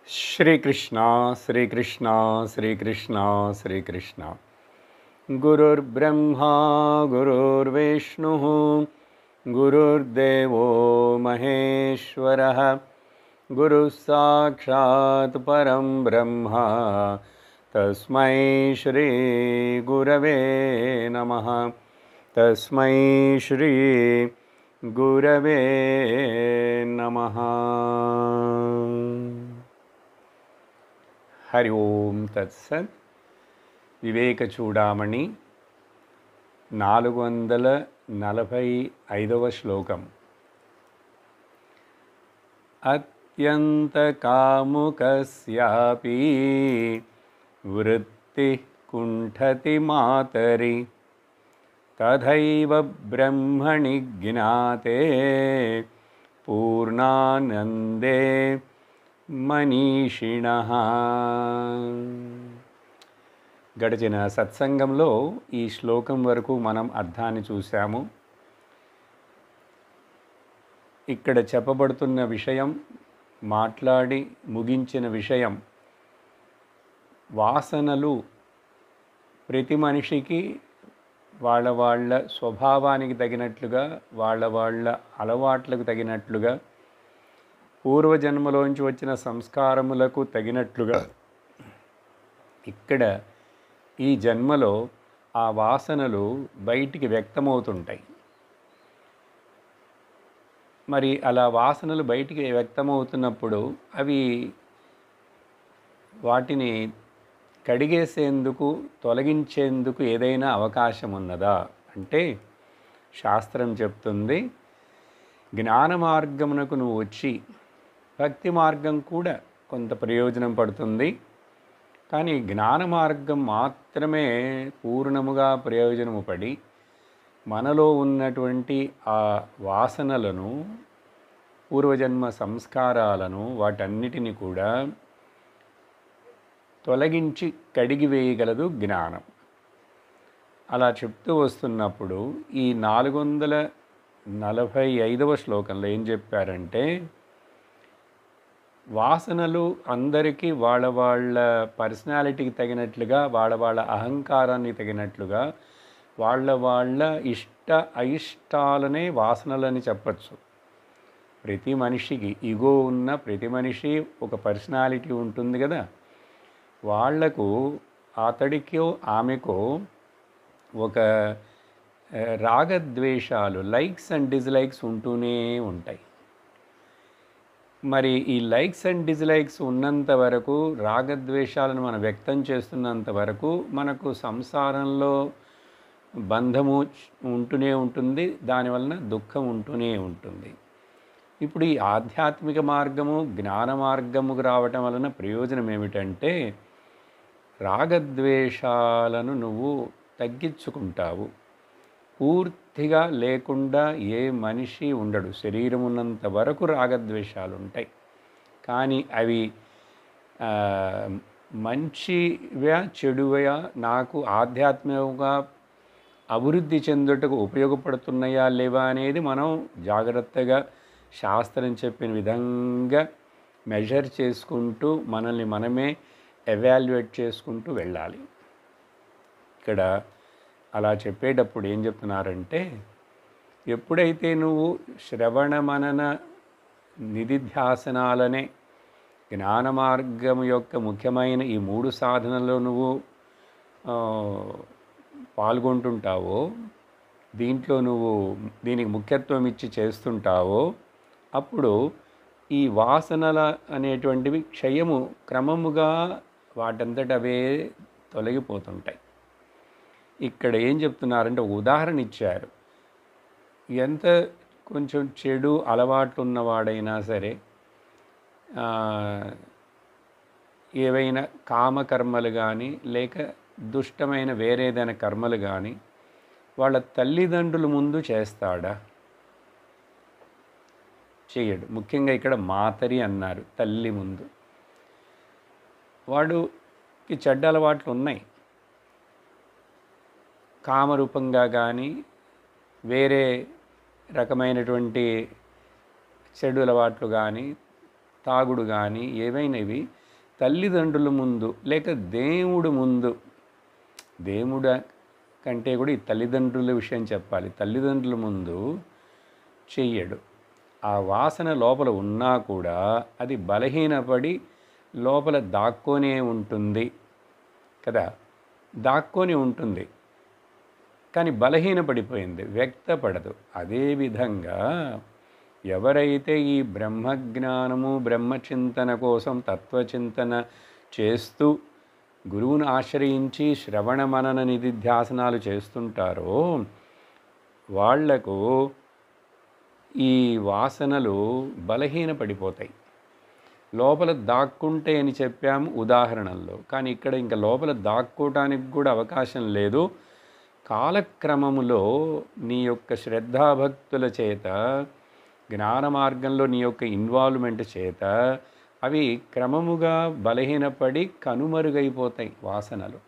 श्रीकृष्ण श्रीकृष्ण श्रीकृष्ण श्रीकृष्ण गुरुर्ब्रह्मा गुरुर्विष्णुः गुरुर्देवो महेश्वरः गुरुः साक्षात् परं ब्रह्म तस्मै श्री गुरवे नमः तस्मै श्री गुरवे नमः। हरि ओम तत्सत्। వివేక చూడామణి 445వ శ్లోకం. అత్యంత కాముకస్యాపి వృత్తి కుంఠతి మాతరి తథైవ బ్రహ్మణి జ్ఞాతే పూర్ణానందే మనీషిణః. గడిచిన సత్సంగంలో ఈ శ్లోకం వరకు మనం అర్థాన్ని చూసాము. ఇక్కడ చెప్పబడుతున్న విషయం, మాట్లాడి ముగించిన విషయం, వాసనలు ప్రతి మనిషికి వాళ్ళ స్వభావానికి తగినట్లుగా, వాళ్ళ అలవాట్లకు తగినట్లుగా, పూర్వజన్మలోంచి వచ్చిన సంస్కారములకు తగినట్లుగా ఇక్కడ ఈ జన్మలో ఆ వాసనలు బయటికి వ్యక్తమవుతుంటాయి. మరి అలా వాసనలు బయటికి వ్యక్తమవుతున్నప్పుడు అవి వాటిని కడిగేసేందుకు, తొలగించేందుకు ఏదైనా అవకాశం ఉన్నదా అంటే శాస్త్రం చెప్తుంది, జ్ఞాన మార్గమునకు నువ్వు వచ్చి భక్తి మార్గం కూడా కొంత ప్రయోజనం పడుతుంది. కానీ జ్ఞాన మార్గం మాత్రమే పూర్ణముగా ప్రయోజనము పడి మనలో ఉన్నటువంటి ఆ వాసనలను, పూర్వజన్మ సంస్కారాలను, వాటన్నిటిని కూడా తొలగించి కడిగివేయగలదు జ్ఞానం. అలా చెప్తూ వస్తున్నప్పుడు ఈ 445వ శ్లోకంలో ఏం చెప్పారంటే, వాసనలు అందరికీ వాళ్ళ పర్సనాలిటీకి తగినట్లుగా, వాళ్ళ అహంకారానికి తగినట్లుగా, వాళ్ళ ఇష్ట అయిష్టాలనే వాసనలని చెప్పచ్చు. ప్రతి మనిషికి ఈగో ఉన్న ప్రతి మనిషి ఒక పర్సనాలిటీ ఉంటుంది కదా. వాళ్లకు, అతడికో ఆమెకో ఒక రాగద్వేషాలు, లైక్స్ అండ్ డిస్లైక్స్ ఉంటూనే ఉంటాయి. మరి ఈ లైక్స్ అండ్ డిస్లైక్స్ ఉన్నంత వరకు, రాగద్వేషాలను మనం వ్యక్తం చేస్తున్నంత వరకు మనకు సంసారంలో బంధము ఉంటూనే ఉంటుంది, దానివలన దుఃఖం ఉంటూనే ఉంటుంది. ఇప్పుడు ఈ ఆధ్యాత్మిక మార్గము, జ్ఞాన మార్గముకు రావటం వలన ప్రయోజనం ఏమిటంటే, రాగద్వేషాలను నువ్వు తగ్గించుకుంటావు. పూర్తిగా లేకుండా ఏ మనిషి ఉండడు. శరీరం ఉన్నంత వరకు రాగద్వేషాలు ఉంటాయి. కానీ అవి మంచివా చెడువా, నాకు ఆధ్యాత్మికంగా అభివృద్ధి చెందుటకు ఉపయోగపడుతున్నాయా లేవా అనేది మనం జాగ్రత్తగా శాస్త్రం చెప్పిన విధంగా మెజర్ చేసుకుంటూ, మనల్ని మనమే ఎవాల్యుయేట్ చేసుకుంటూ వెళ్ళాలి. ఇక్కడ అలా చెప్పేటప్పుడు ఏం చెప్తున్నారంటే, ఎప్పుడైతే నువ్వు శ్రవణ మనన నిధిధ్యాసనాలనే జ్ఞాన మార్గం యొక్క ముఖ్యమైన ఈ 3 సాధనలో నువ్వు పాల్గొంటుంటావో, దీంట్లో నువ్వు దీనికి ముఖ్యత్వం ఇచ్చి చేస్తుంటావో, అప్పుడు ఈ వాసనల అనేటువంటివి క్షయము క్రమముగా వాటంతట అవే తొలగిపోతుంటాయి. ఇక్కడ ఏం చెప్తున్నారంటే, ఒక ఉదాహరణ ఇచ్చారు. ఎంత కొంచెం చెడు అలవాట్లు ఉన్నవాడైనా సరే, ఏవైనా కామకర్మలు కానీ లేక దుష్టమైన వేరేదైనా కర్మలు కానీ వాళ్ళ తల్లిదండ్రుల ముందు చేస్తాడా? చేయడు. ముఖ్యంగా ఇక్కడ మాతరి అన్నారు, తల్లి ముందు. వాడికి చెడ్డ అలవాట్లు ఉన్నాయి, కామరూపంగా కానీ వేరే రకమైనటువంటి చెడు అలవాట్లు కానీ తాగుడు కానీ ఏవైనవి తల్లిదండ్రుల ముందు లేక దేవుడు ముందు, దేవుడ కంటే కూడా ఈ తల్లిదండ్రుల విషయం చెప్పాలి, తల్లిదండ్రుల ముందు చెయ్యడు. ఆ వాసన లోపల ఉన్నా కూడా అది బలహీనపడి లోపల దాక్కొనే ఉంటుంది కదా, దాక్కొని ఉంటుంది కానీ బలహీనపడిపోయింది, వ్యక్తపడదు. అదేవిధంగా ఎవరైతే ఈ బ్రహ్మజ్ఞానము బ్రహ్మచింతన కోసం తత్వచింతన చేస్తూ గురువును ఆశ్రయించి శ్రవణ మనన నిధిధ్యాసనాలు చేస్తుంటారో వాళ్లకు ఈ వాసనలు బలహీనపడిపోతాయి, లోపల దాక్కుంటే అని చెప్పాము ఉదాహరణల్లో. కానీ ఇక్కడ ఇంకా లోపల దాక్కోవటానికి కూడా అవకాశం లేదు. కాలక్రమములో నీ యొక్క శ్రద్ధాభక్తుల చేత, జ్ఞాన మార్గంలో నీ యొక్క ఇన్వాల్వ్మెంట్ చేత అవి క్రమముగా బలహీనపడి కనుమరుగైపోతాయి వాసనలు.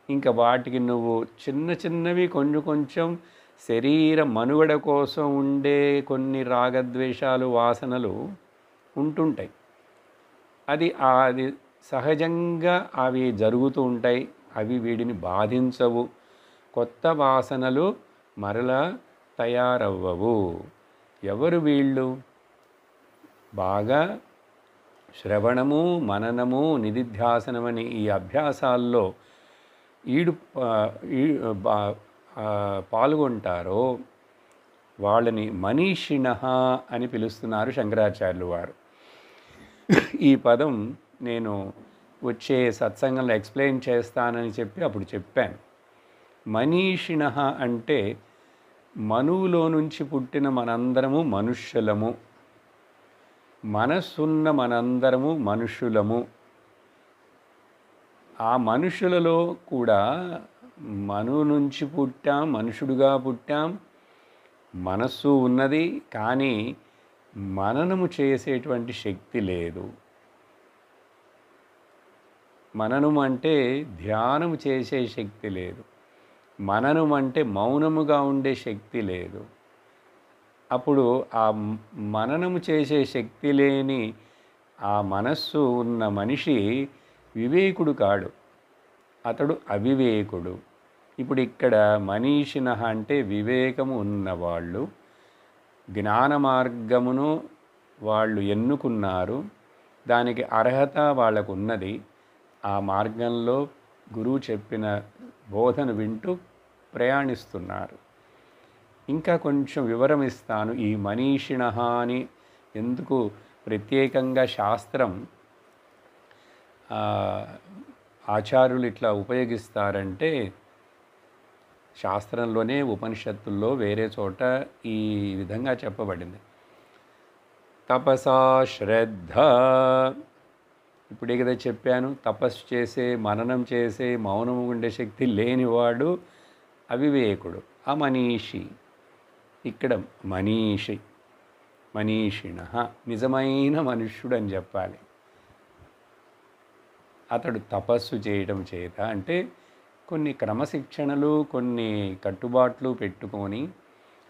ఇంకా వాటికి నువ్వు చిన్న చిన్నవి కొంచెం కొంచెం శరీర మనుగడ కోసం ఉండే కొన్ని రాగద్వేషాలు వాసనలు ఉంటుంటాయి. అది సహజంగా అవి జరుగుతూ ఉంటాయి. అవి వీడిని బాధించవు. కొత్త వాసనలు మరలా తయారవ్వవు. ఎవరు వీళ్ళు? బాగా శ్రవణము మననము నిధిధ్యాసనమని ఈ అభ్యాసాల్లో పాల్గొంటారో వాళ్ళని మనీషిణః అని పిలుస్తున్నారు శంకరాచార్యులు వారు. ఈ పదం నేను వచ్చే సత్సంగంలో ఎక్స్ప్లెయిన్ చేస్తానని చెప్పి అప్పుడు చెప్పాను. మనీషిణః అంటే మనువులో నుంచి పుట్టిన మనందరము మనుష్యులము, మనస్సున్న మనందరము మనుషులము. ఆ మనుషులలో కూడా మనువు నుంచి పుట్టాం, మనుషుడుగా పుట్టాం, మనస్సు ఉన్నది, కానీ మననము చేసేటువంటి శక్తి లేదు. మననం అంటే ధ్యానము చేసే శక్తి లేదు. మననం అంటే మౌనముగా ఉండే శక్తి లేదు. అప్పుడు ఆ మననము చేసే శక్తి లేని ఆ మనస్సు ఉన్న మనిషి వివేకుడు కాడు, అతడు అవివేకుడు. ఇప్పుడు ఇక్కడ మనీషిణః అంటే వివేకము ఉన్నవాళ్ళు, జ్ఞాన మార్గమును వాళ్ళు ఎన్నుకున్నారు, దానికి అర్హత వాళ్ళకు ఉన్నది. ఆ మార్గంలో గురువు చెప్పిన బోధన వింటూ ప్రయాణిస్తున్నారు. ఇంకా కొంచెం వివరం ఇస్తాను. ఈ మనీషిణః అని ఎందుకు ప్రత్యేకంగా శాస్త్రం ఆచార్యులు ఇట్లా ఉపయోగిస్తారంటే, శాస్త్రంలోనే ఉపనిషత్తుల్లో వేరే చోట ఈ విధంగా చెప్పబడింది. తపసా శ్రద్ధ. ఇప్పుడే కదా చెప్పాను, తపస్సు చేసే మననం చేసే మౌనము ఉండే శక్తి లేనివాడు అవివేకుడు, అమనీషి. ఇక్కడ మనీషి, మనీషిణః నిజమైన మనుష్యుడు అని చెప్పాలి. అతడు తపస్సు చేయడం చేత అంటే కొన్ని క్రమశిక్షణలు కొన్ని కట్టుబాట్లు పెట్టుకొని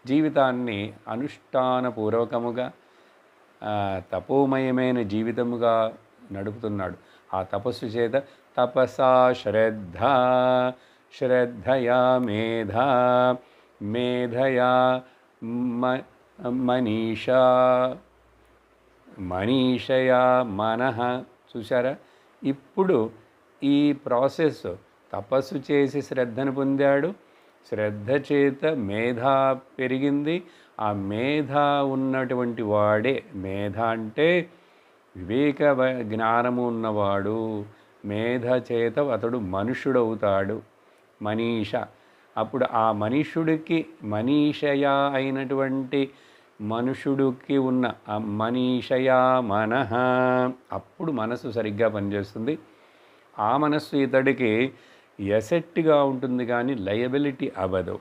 జీవితాన్ని అనుష్ఠానపూర్వకముగా తపోమయమైన జీవితముగా నడుపుతున్నాడు. ఆ తపస్సు చేత తపసా శ్రద్ధ, శ్రద్ధయా మేధా, మేధయా మనీషా, మనీషయా మనః. చూసారా? ఇప్పుడు ఈ ప్రాసెస్ తపస్సు చేసి శ్రద్ధను పొందాడు, శ్రద్ధ చేత మేధ పెరిగింది. ఆ మేధ ఉన్నటువంటి వాడే, మేధ అంటే వివేక జ్ఞానము ఉన్నవాడు, మేధ చేత అతడు మనుష్యుడవుతాడు, మనీష. అప్పుడు ఆ మనుష్యుడికి మనీషయా అయినటువంటి మనుషుడికి ఉన్న మనీషయా మనః, అప్పుడు మనసు సరిగ్గా పనిచేస్తుంది. ఆ మనస్సు ఇతడికి ఎసెట్గా ఉంటుంది కానీ లయబిలిటీ అవ్వదు.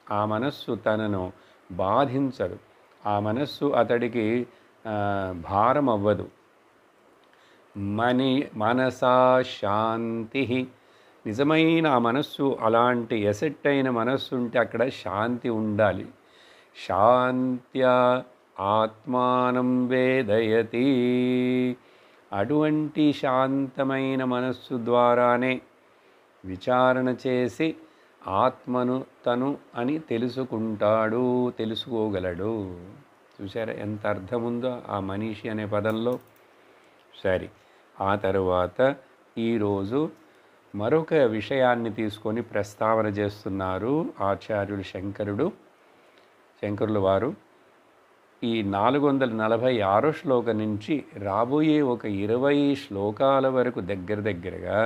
ఆ మనస్సు తనను బాధించదు. ఆ మనస్సు అతడికి భారం అవ్వదు. మనసా శాంతి. నిజమైన ఆ మనస్సు అలాంటి ఎసెట్ అయిన మనస్సు ఉంటే అక్కడ శాంతి ఉండాలి. శాంత్యా ఆత్మానం వేదయతి. అటువంటి శాంతమైన మనస్సు ద్వారానే విచారణ చేసి ఆత్మను తను అని తెలుసుకుంటాడు, తెలుసుకోగలడు. చూసారా ఎంత అర్థం ఉందో ఆ మనీషి అనే పదంలో. సరే, ఆ తరువాత ఈరోజు మరొక విషయాన్ని తీసుకొని ప్రస్తావన చేస్తున్నారు ఆచార్యులు శంకరుల వారు. ఈ 446 శ్లోకం నుంచి రాబోయే ఒక 20 శ్లోకాల వరకు దగ్గరగా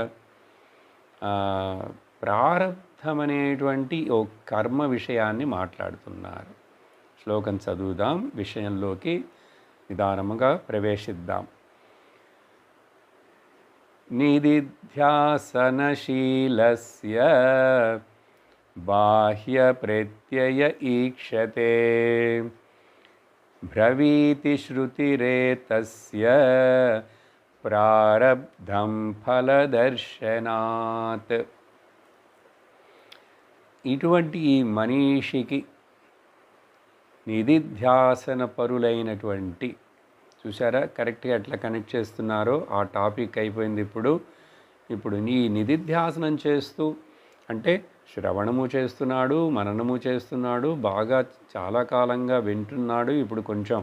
ప్రారబ్ధమనేటువంటి ఓ కర్మ విషయాన్ని మాట్లాడుతున్నారు. శ్లోకం చదువుదాం, విషయంలోకి నిదానముగా ప్రవేశిద్దాం. నిదిధ్యాసనశీలస్య బాహ్య ప్రత్యయ ఈక్షతే బ్రవీతి శృతిరేతస్య ప్రారబ్ధం ఫలదర్శనాత్. ఇటువంటి ఈ మనీషికి నిదిధ్యాసన పరులైనటువంటి, చూసారా కరెక్ట్గా ఎట్లా కనెక్ట్ చేస్తున్నారో, ఆ టాపిక్ అయిపోయింది. ఇప్పుడు నీ నిదిధ్యాసనం చేస్తూ అంటే శ్రవణము చేస్తున్నాడు, మననము చేస్తున్నాడు, బాగా చాలా కాలంగా వింటున్నాడు, ఇప్పుడు కొంచెం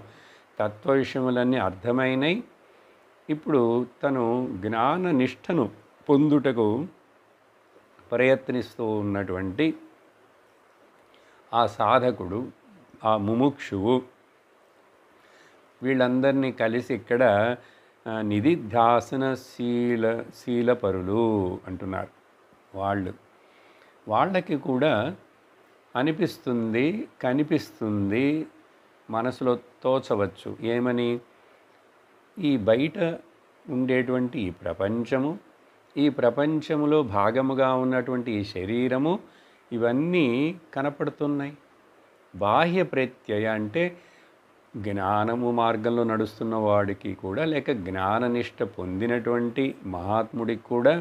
తత్వ విషయములన్నీ అర్థమైనాయి. ఇప్పుడు తను జ్ఞాన నిష్టను పొందుటకు ప్రయత్నిస్తూ ఉన్నటువంటి ఆ సాధకుడు, ఆ ముముక్షువు, వీళ్ళందరినీ కలిసి ఇక్కడ నిదిధ్యాసన శీలపరులు అంటున్నారు. వాళ్ళకి కూడా అనిపిస్తుంది, కనిపిస్తుంది, మనసులో తోచవచ్చు. ఏమని? ఈ బయట ఉండేటువంటి ఈ ప్రపంచము, ఈ ప్రపంచములో భాగముగా ఉన్నటువంటి ఈ శరీరము, ఇవన్నీ కనపడుతున్నాయి. బాహ్య ప్రత్యయ అంటే జ్ఞానము మార్గంలో నడుస్తున్న వాడికి కూడా, లేక జ్ఞాననిష్ట పొందినటువంటి మహాత్ముడికి కూడా,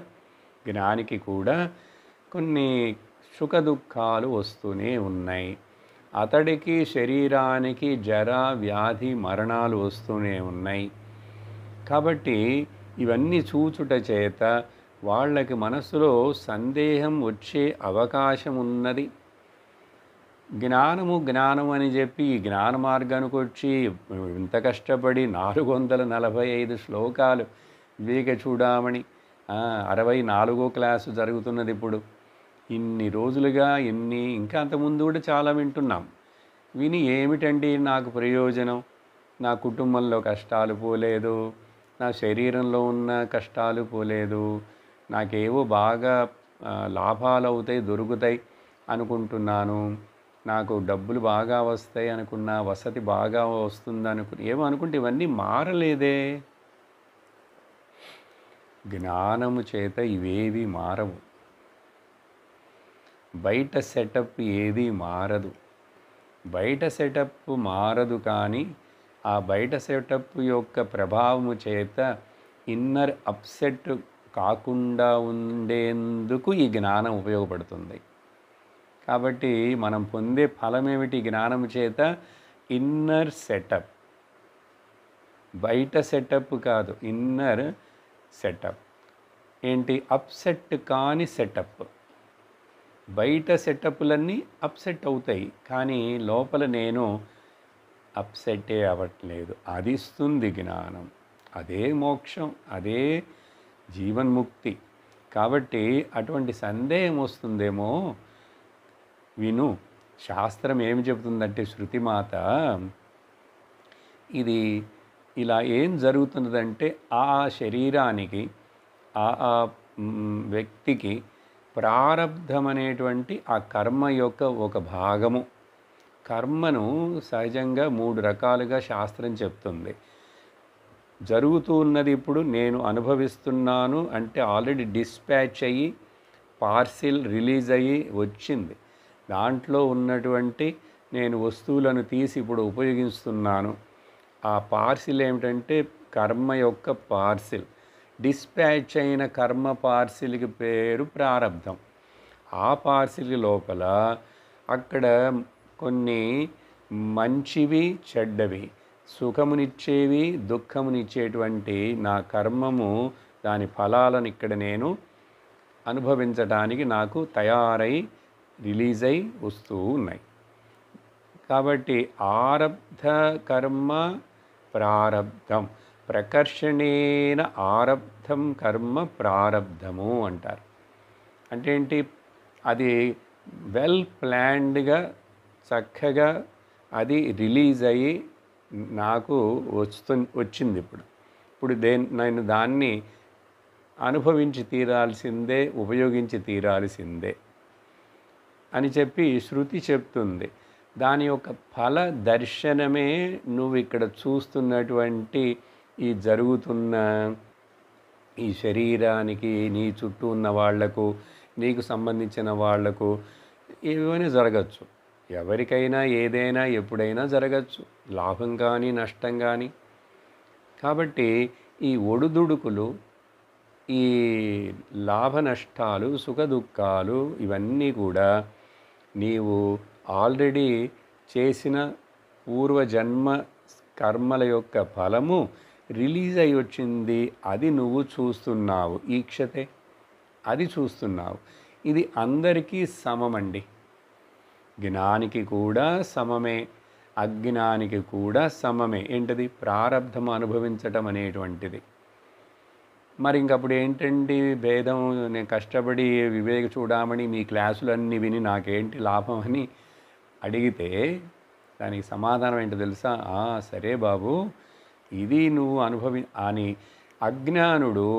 జ్ఞానికి కూడా కొన్ని సుఖ దుఃఖాలు వస్తూనే ఉన్నాయి. అతడికి శరీరానికి జర వ్యాధి మరణాలు వస్తూనే ఉన్నాయి. కాబట్టి ఇవన్నీ చూచుట చేత వాళ్ళకి మనసులో సందేహం వచ్చే అవకాశం ఉన్నది. జ్ఞానము అని చెప్పి ఈ జ్ఞాన మార్గానికి వచ్చి ఇంత కష్టపడి 445 శ్లోకాలు వివేక చూడామణి 64వ క్లాసు జరుగుతున్నది ఇప్పుడు. ఇన్ని రోజులుగా ఇంకా అంతకుముందు కూడా చాలా వింటున్నాం. విని ఏమిటండి నాకు ప్రయోజనం? నా కుటుంబంలో కష్టాలు పోలేదు, నా శరీరంలో ఉన్న కష్టాలు పోలేదు, నాకేవో బాగా లాభాలు అవుతాయి, దొరుకుతాయి అనుకుంటున్నాను, నాకు డబ్బులు బాగా వస్తాయి అనుకున్నా, వసతి బాగా వస్తుంది ఏమో అనుకుంటే ఇవన్నీ మారలేదే. జ్ఞానము చేత ఇవేవి మారవు. బయట సెటప్ ఏది మారదు. బయట సెటప్ మారదు, కానీ ఆ బయట సెటప్ యొక్క ప్రభావము చేత ఇన్నర్ అప్సెట్ కాకుండా ఉండేందుకు ఈ జ్ఞానం ఉపయోగపడుతుంది. కాబట్టి మనం పొందే ఫలం ఏమిటి? జ్ఞానము చేత ఇన్నర్ సెటప్, బయట సెటప్ కాదు, ఇన్నర్ సెటప్. ఏంటి? అప్సెట్ కాని సెటప్. బయట సెటప్లన్నీ అప్సెట్ అవుతాయి, కానీ లోపల నేను అప్సెట్టే అవ్వట్లేదు. అది ఇస్తుంది జ్ఞానం. అదే మోక్షం, అదే జీవన్ముక్తి. కాబట్టి అటువంటి సందేహం వస్తుందేమో, విను. శాస్త్రం ఏమి చెబుతుందంటే, శృతిమాత ఇది ఇలా ఏం జరుగుతున్నదంటే, ఆ శరీరానికి, ఆ వ్యక్తికి ప్రారబ్ధం అనేటువంటి ఆ కర్మ యొక్క ఒక భాగము. కర్మను సహజంగా 3 రకాలుగా శాస్త్రం చెప్తుంది. జరుగుతూ ఉన్నది ఇప్పుడు నేను అనుభవిస్తున్నాను అంటే ఆల్రెడీ డిస్పాచ్ అయ్యి పార్సిల్ రిలీజ్ అయ్యి వచ్చింది. దాంట్లో ఉన్నటువంటి నేను వస్తువులను తీసి ఇప్పుడు ఉపయోగిస్తున్నాను. ఆ పార్సిల్ ఏమిటంటే కర్మ యొక్క పార్సిల్. డిస్పాచ్ అయిన కర్మ పార్సిల్కి పేరు ప్రారబ్ధం. ఆ పార్సిల్ లోపల అక్కడ కొన్ని మంచివి, చెడ్డవి, సుఖమునిచ్చేవి దుఃఖమునిచ్చేటువంటి నా కర్మము దాని ఫలాలను ఇక్కడ నేను అనుభవించడానికి నాకు తయారై రిలీజ్ అయి వస్తూ ఉన్నాయి. కాబట్టి ఆరబ్ధ కర్మ ప్రారబ్ధం, ప్రకర్షణేన ఆరబ్ధం కర్మ ప్రారబ్ధము అంటారు. అంటే ఏంటి? అది వెల్ ప్లాన్డ్గా చక్కగా అది రిలీజ్ అయ్యి నాకు వచ్చింది. ఇప్పుడు నేను దాన్ని అనుభవించి తీరాల్సిందే, ఉపయోగించి తీరాల్సిందే అని చెప్పి శృతి చెప్తుంది. దాని యొక్క ఫల దర్శనమే నువ్వు ఇక్కడ చూస్తున్నటువంటి ఈ జరుగుతున్న ఈ శరీరానికి, నీ చుట్టూ ఉన్న వాళ్లకు, నీకు సంబంధించిన వాళ్లకు ఏమైనా జరగచ్చు. ఎవరికైనా ఏదైనా ఎప్పుడైనా జరగచ్చు, లాభం కానీ నష్టం కానీ. కాబట్టి ఈ ఒడుదుడుకులు, ఈ లాభ నష్టాలు, సుఖ దుఃఖాలు ఇవన్నీ కూడా నీవు ఆల్రెడీ చేసిన పూర్వజన్మ కర్మల యొక్క ఫలము రిలీజ్ అయి వచ్చింది. అది నువ్వు చూస్తున్నావు, ఈక్షతే అది చూస్తున్నావు. ఇది అందరికీ సమమండి. జ్ఞానికి కూడా సమమే, అజ్ఞానికి కూడా సమమే. ఏంటది? ప్రారబ్ధం అనుభవించటం అనేటువంటిది. మరి ఇంకప్పుడు ఏంటండి భేదం? నేను కష్టపడి వివేక చూడమని మీ క్లాసులన్నీ విని నాకేంటి లాభం అని అడిగితే దానికి సమాధానం ఏంటో తెలుసా? సరే బాబు, ఇది నువ్వు అని అజ్ఞానుడు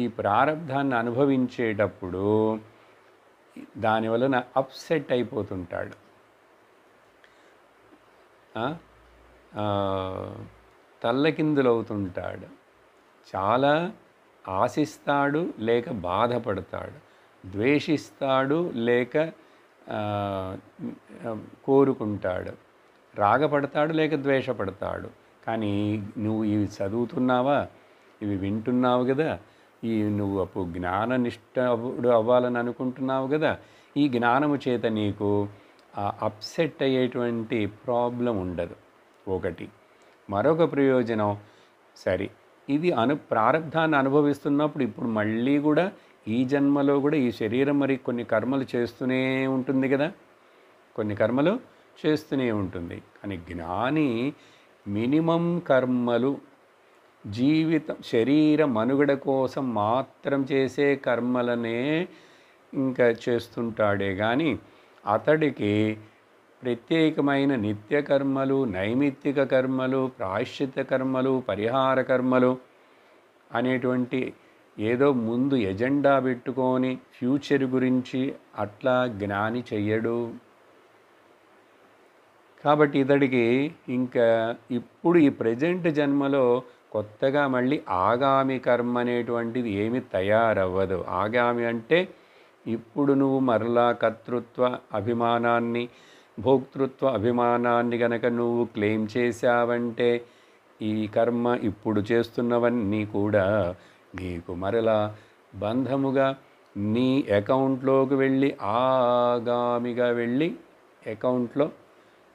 ఈ ప్రారబ్ధాన్ని అనుభవించేటప్పుడు దానివలన అప్సెట్ అయిపోతుంటాడు, తల్లకిందులవుతుంటాడు, చాలా ఆశిస్తాడు లేక బాధపడతాడు, ద్వేషిస్తాడు లేక కోరుకుంటాడు, రాగపడతాడు లేక ద్వేషపడతాడు. కానీ నువ్వు ఇవి చదువుతున్నావా, ఇవి వింటున్నావు కదా, నువ్వు అప్పుడు జ్ఞాననిష్ఠుడు అవ్వాలని అనుకుంటున్నావు కదా, ఈ జ్ఞానము చేత నీకు అప్సెట్ అయ్యేటువంటి ప్రాబ్లం ఉండదు. ఒకటి. మరొక ప్రయోజనం, సరే ఇది ప్రారబ్ధాన్ని అనుభవిస్తున్నప్పుడు ఇప్పుడు మళ్ళీ కూడా ఈ జన్మలో కూడా ఈ శరీరం మరి కొన్ని కర్మలు చేస్తూనే ఉంటుంది కదా, కొన్ని కర్మలు చేస్తూనే ఉంటుంది. కానీ జ్ఞాని మినిమం కర్మలు, జీవితం శరీర మనుగడ కోసం మాత్రం చేసే కర్మలనే ఇంకా చేస్తుంటాడే కానీ అతడికి ప్రత్యేకమైన నిత్య కర్మలు, నైమిత్తిక కర్మలు, ప్రాయశ్చిత్త కర్మలు, పరిహార కర్మలు అనేటువంటి ఏదో ముందు ఎజెండా పెట్టుకొని ఫ్యూచర్ గురించి అట్లా జ్ఞాని చెయ్యడు. కాబట్టి ఇతడికి ఇంకా ఇప్పుడు ఈ ప్రజెంట్ జన్మలో కొత్తగా మళ్ళీ ఆగామి కర్మ అనేటువంటిది ఏమి తయారవ్వదు. ఆగామి అంటే ఇప్పుడు నువ్వు మరలా కర్తృత్వ అభిమానాన్ని, భోక్తృత్వ అభిమానాన్ని గనక నువ్వు క్లెయిమ్ చేశావంటే ఈ కర్మ ఇప్పుడు చేస్తున్నవన్నీ కూడా నీకు మరలా బంధముగా నీ అకౌంట్లోకి వెళ్ళి ఆగామిగా వెళ్ళి అకౌంట్లో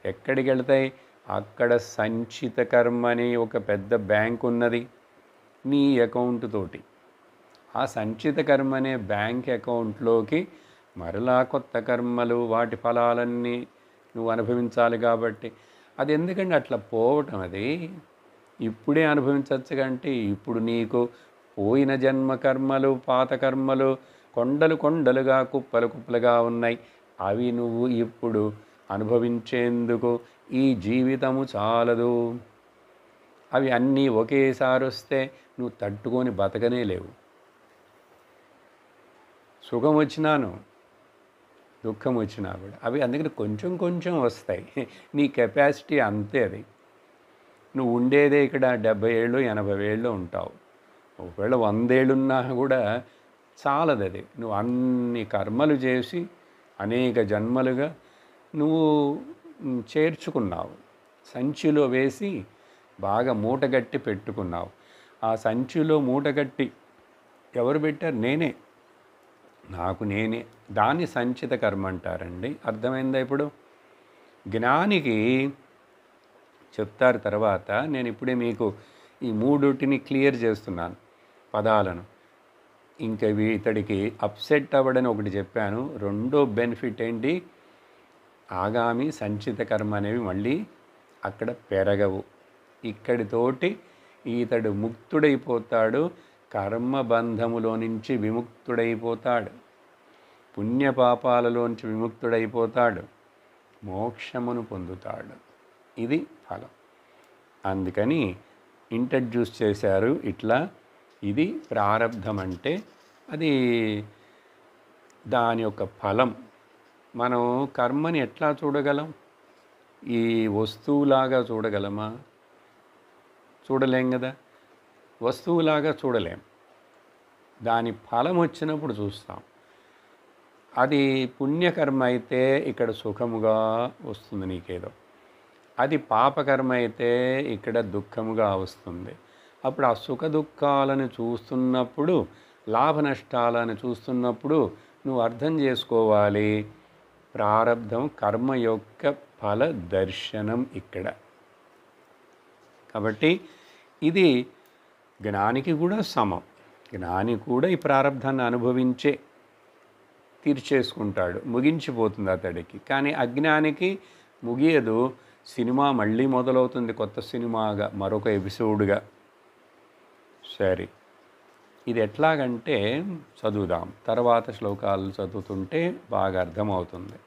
ఎక్కడికి వెళ్తాయి? అక్కడ సంచిత కర్మ అని ఒక పెద్ద బ్యాంక్ ఉన్నది నీ అకౌంట్ తోటి. ఆ సంచిత కర్మ అనే బ్యాంక్ అకౌంట్లోకి మరలా కొత్త కర్మలు, వాటి ఫలాలన్నీ నువ్వు అనుభవించాలి. కాబట్టి అది ఎందుకంటే అట్లా పోవటం, అది ఇప్పుడే అనుభవించవచ్చు. కంటే ఇప్పుడు నీకు పోయిన జన్మ కర్మలు, పాత కర్మలు కొండలు కొండలుగా, కుప్పలు కుప్పలుగా ఉన్నాయి. అవి నువ్వు ఇప్పుడు అనుభవించేందుకు ఈ జీవితము చాలదు. అవి అన్నీ ఒకేసారి వస్తే నువ్వు తట్టుకొని బతకనే లేవు. సుఖం వచ్చినాను, దుఃఖం వచ్చినా కూడా అవి అందుకని కొంచెం కొంచెం వస్తాయి. నీ కెపాసిటీ అంతే. అది నువ్వు ఉండేదే ఇక్కడ 70 ఏళ్ళు 80 ఏళ్ళు ఉంటావు. ఒకవేళ 100 ఏళ్ళున్నా కూడా చాలదు. అది నువ్వు అన్ని కర్మలు చేసి అనేక జన్మలుగా నువ్వు చేర్చుకున్నావు, సంచిలో వేసి బాగా మూటగట్టి పెట్టుకున్నావు. ఆ సంచిలో మూటగట్టి ఎవరు పెట్టారు? నేనే, నాకు నేనే. దాన్ని సంచిత కర్మ అంటారండి. అర్థమైందా? ఇప్పుడు జ్ఞానికి చెప్తారు తర్వాత. నేను ఇప్పుడే మీకు ఈ మూడుటిని క్లియర్ చేస్తున్నాను పదాలను. ఇంకా ఇతడికి అప్సెట్ అవ్వడని ఒకటి చెప్పాను. రెండో బెనిఫిట్ ఏంటి, ఆగామి సంచిత కర్మ అనేవి మళ్ళీ అక్కడ పెరగవు. ఇక్కడితోటి ఇతడు ముక్తుడైపోతాడు, కర్మబంధములో నుంచి విముక్తుడైపోతాడు, పుణ్యపాపాలలోంచి విముక్తుడైపోతాడు, మోక్షమును పొందుతాడు. ఇది ఫలం. అందుకని ఇంట్రడ్యూస్ చేశారు ఇట్లా. ఇది ప్రారబ్ధం అంటే అది దాని యొక్క ఫలం. మనం కర్మని ఎట్లా చూడగలం? ఈ వస్తువులాగా చూడగలమా? చూడలేం కదా. వస్తువులాగా చూడలేం. దాని ఫలం వచ్చినప్పుడు చూస్తాం. అది పుణ్యకర్మ అయితే ఇక్కడ సుఖముగా వస్తుంది నీకేదో, అది పాపకర్మ అయితే ఇక్కడ దుఃఖముగా వస్తుంది. అప్పుడు ఆ సుఖ దుఃఖాలను చూస్తున్నప్పుడు, లాభ నష్టాలను చూస్తున్నప్పుడు నువ్వు అర్థం చేసుకోవాలి, ప్రారబ్ధం కర్మ యొక్క ఫల దర్శనం ఇక్కడ. కాబట్టి ఇది జ్ఞానికి కూడా సమం. జ్ఞాని కూడా ఈ ప్రారబ్ధాన్ని అనుభవించే తీర్చేసుకుంటాడు, ముగించిపోతుంది అతడికి. కానీ అజ్ఞానికి ముగియదు. సినిమా మళ్ళీ మొదలవుతుంది, కొత్త సినిమాగా, మరొక ఎపిసోడ్గా. సరే, ఇది ఎట్లాగంటే చదువుదాం. తర్వాత శ్లోకాలు చదువుతుంటే బాగా అర్థమవుతుంది.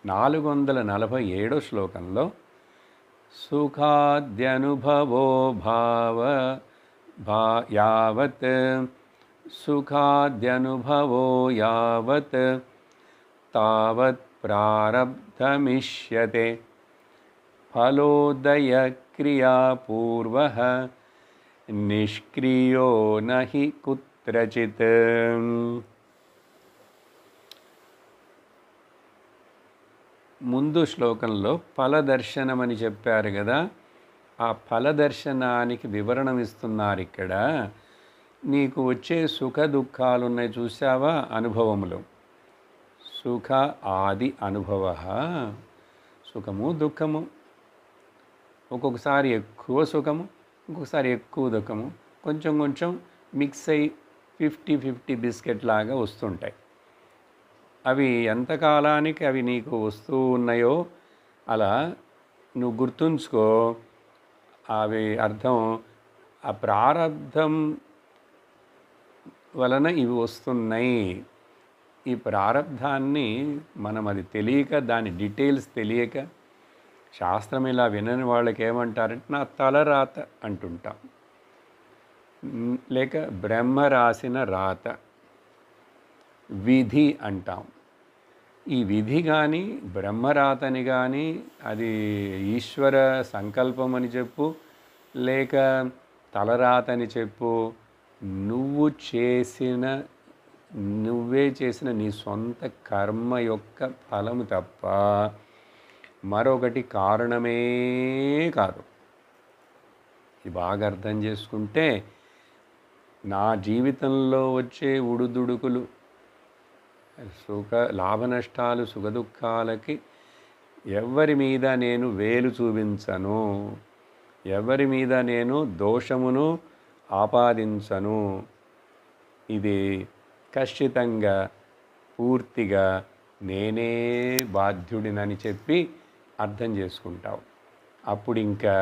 447 శ్లోకంలో సుఖాద్యనుభవో యావత్ సుఖాద్యనుభవో యావత్ తావత్ ప్రారబ్ధమిష్యతే ఫలోదయ క్రియాపూర్వః నిష్క్రియో నహి కుత్రచిత్. ముందు శ్లోకంలో ఫలదర్శనం అని చెప్పారు కదా, ఆ ఫలదర్శనానికి వివరణం ఇస్తున్నారు ఇక్కడ. నీకు వచ్చే సుఖ దుఃఖాలు ఉన్నాయి చూసావా అనుభవములు. సుఖ ఆది అనుభవ, సుఖము దుఃఖము, ఒక్కొక్కసారి ఎక్కువ సుఖము, ఇంకొకసారి ఎక్కువ దుఃఖము, కొంచెం కొంచెం మిక్స్ అయ్యి 50-50 బిస్కెట్ లాగా వస్తుంటాయి. అవి ఎంతకాలానికి అవి నీకు వస్తూ ఉన్నాయో అలా నువ్వు గుర్తుంచుకో. అవి అర్థం ఆ ప్రారబ్ధం వలన ఇవి వస్తున్నాయి. ఈ ప్రారబ్ధాన్ని మనం అది తెలియక, దాని డీటెయిల్స్ తెలియక, శాస్త్రం ఇలా వినని వాళ్ళకి ఏమంటారంటే నా తలరాత అంటుంటాం, లేక బ్రహ్మ రాసిన రాత, విధి అంటాం. ఈ విధి కానీ బ్రహ్మరాతని కానీ అది ఈశ్వర సంకల్పం అని చెప్పు, లేక తలరాతని చెప్పు, నువ్వే చేసిన నీ సొంత కర్మ యొక్క ఫలము తప్ప మరొకటి కారణమే కాదు. ఇది బాగా అర్థం చేసుకుంటే నా జీవితంలో వచ్చే ఉడుదుడుకులు, లాభ నష్టాలు, సుఖదుఖాలకి ఎవరి మీద నేను వేలు చూపించను, ఎవరి మీద నేను దోషమును ఆపాదించను. ఇది ఖచ్చితంగా పూర్తిగా నేనే బాధ్యుడినని చెప్పి అర్థం చేసుకుంటావు. అప్పుడు ఇంకా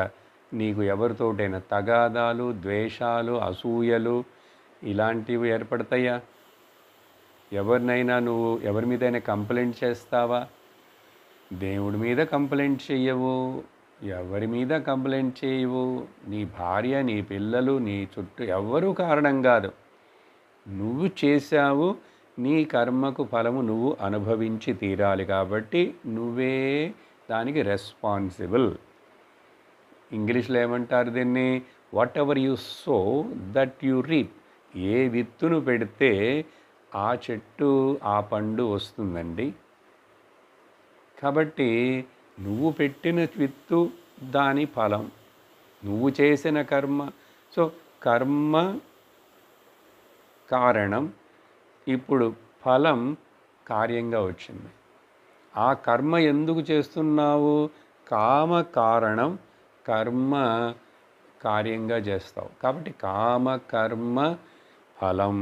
నీకు ఎవరితోటైనా తగాదాలు, ద్వేషాలు, అసూయలు ఇలాంటివి ఏర్పడతాయా? ఎవరి మీదైనా కంప్లైంట్ చేస్తావా? దేవుడి మీద కంప్లైంట్ చెయ్యవు, ఎవరి మీద కంప్లైంట్ చేయవు. నీ భార్య, నీ పిల్లలు, నీ చుట్టూ ఎవ్వరూ కారణం కాదు. నువ్వు చేశావు, నీ కర్మకు ఫలము నువ్వు అనుభవించి తీరాలి. కాబట్టి నువ్వే దానికి రెస్పాన్సిబుల్. ఇంగ్లీష్లో ఏమంటారు దీన్ని? Whatever you sow that you reap. ఏ విత్తును పెడితే ఆ చెట్టు, ఆ పండు వస్తుందండి. కాబట్టి నువ్వు పెట్టిన విత్తు, దాని ఫలం, నువ్వు చేసిన కర్మ. సో కర్మ కారణం, ఇప్పుడు ఫలం కార్యంగా వచ్చింది. ఆ కర్మ ఎందుకు చేస్తున్నావు? కామ కారణం, కర్మ కార్యంగా చేస్తావు. కాబట్టి కామ కర్మ ఫలం.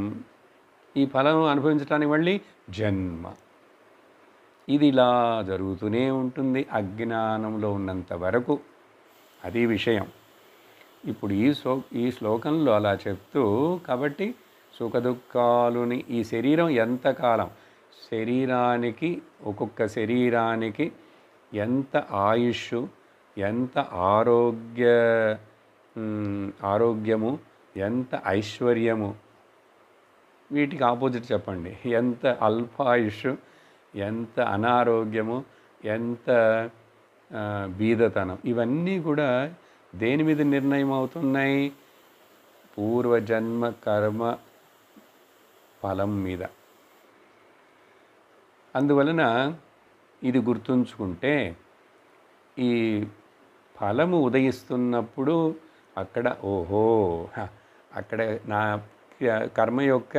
ఈ ఫలం అనుభవించడానికి మళ్ళీ జన్మ. ఇది ఇలా జరుగుతూనే ఉంటుంది అజ్ఞానంలో ఉన్నంత వరకు. అది విషయం. ఇప్పుడు ఈ శ్లోకంలో అలా చెప్తూ, కాబట్టి సుఖదుఖాలుని ఈ శరీరం ఎంతకాలం, శరీరానికి ఒక్కొక్క శరీరానికి ఎంత ఆయుష్, ఎంత ఆరోగ్యము, ఎంత ఐశ్వర్యము, వీటికి ఆపోజిట్ చెప్పండి. ఎంత అల్పాయుష్, ఎంత అనారోగ్యము, ఎంత బీదతనం, ఇవన్నీ కూడా దేని మీద నిర్ణయం అవుతున్నాయి? పూర్వజన్మ కర్మ ఫలం మీద. అందువలన ఇది గుర్తుంచుకుంటే ఈ ఫలము ఉదయిస్తున్నప్పుడు అక్కడ అక్కడ నా కర్మ యొక్క,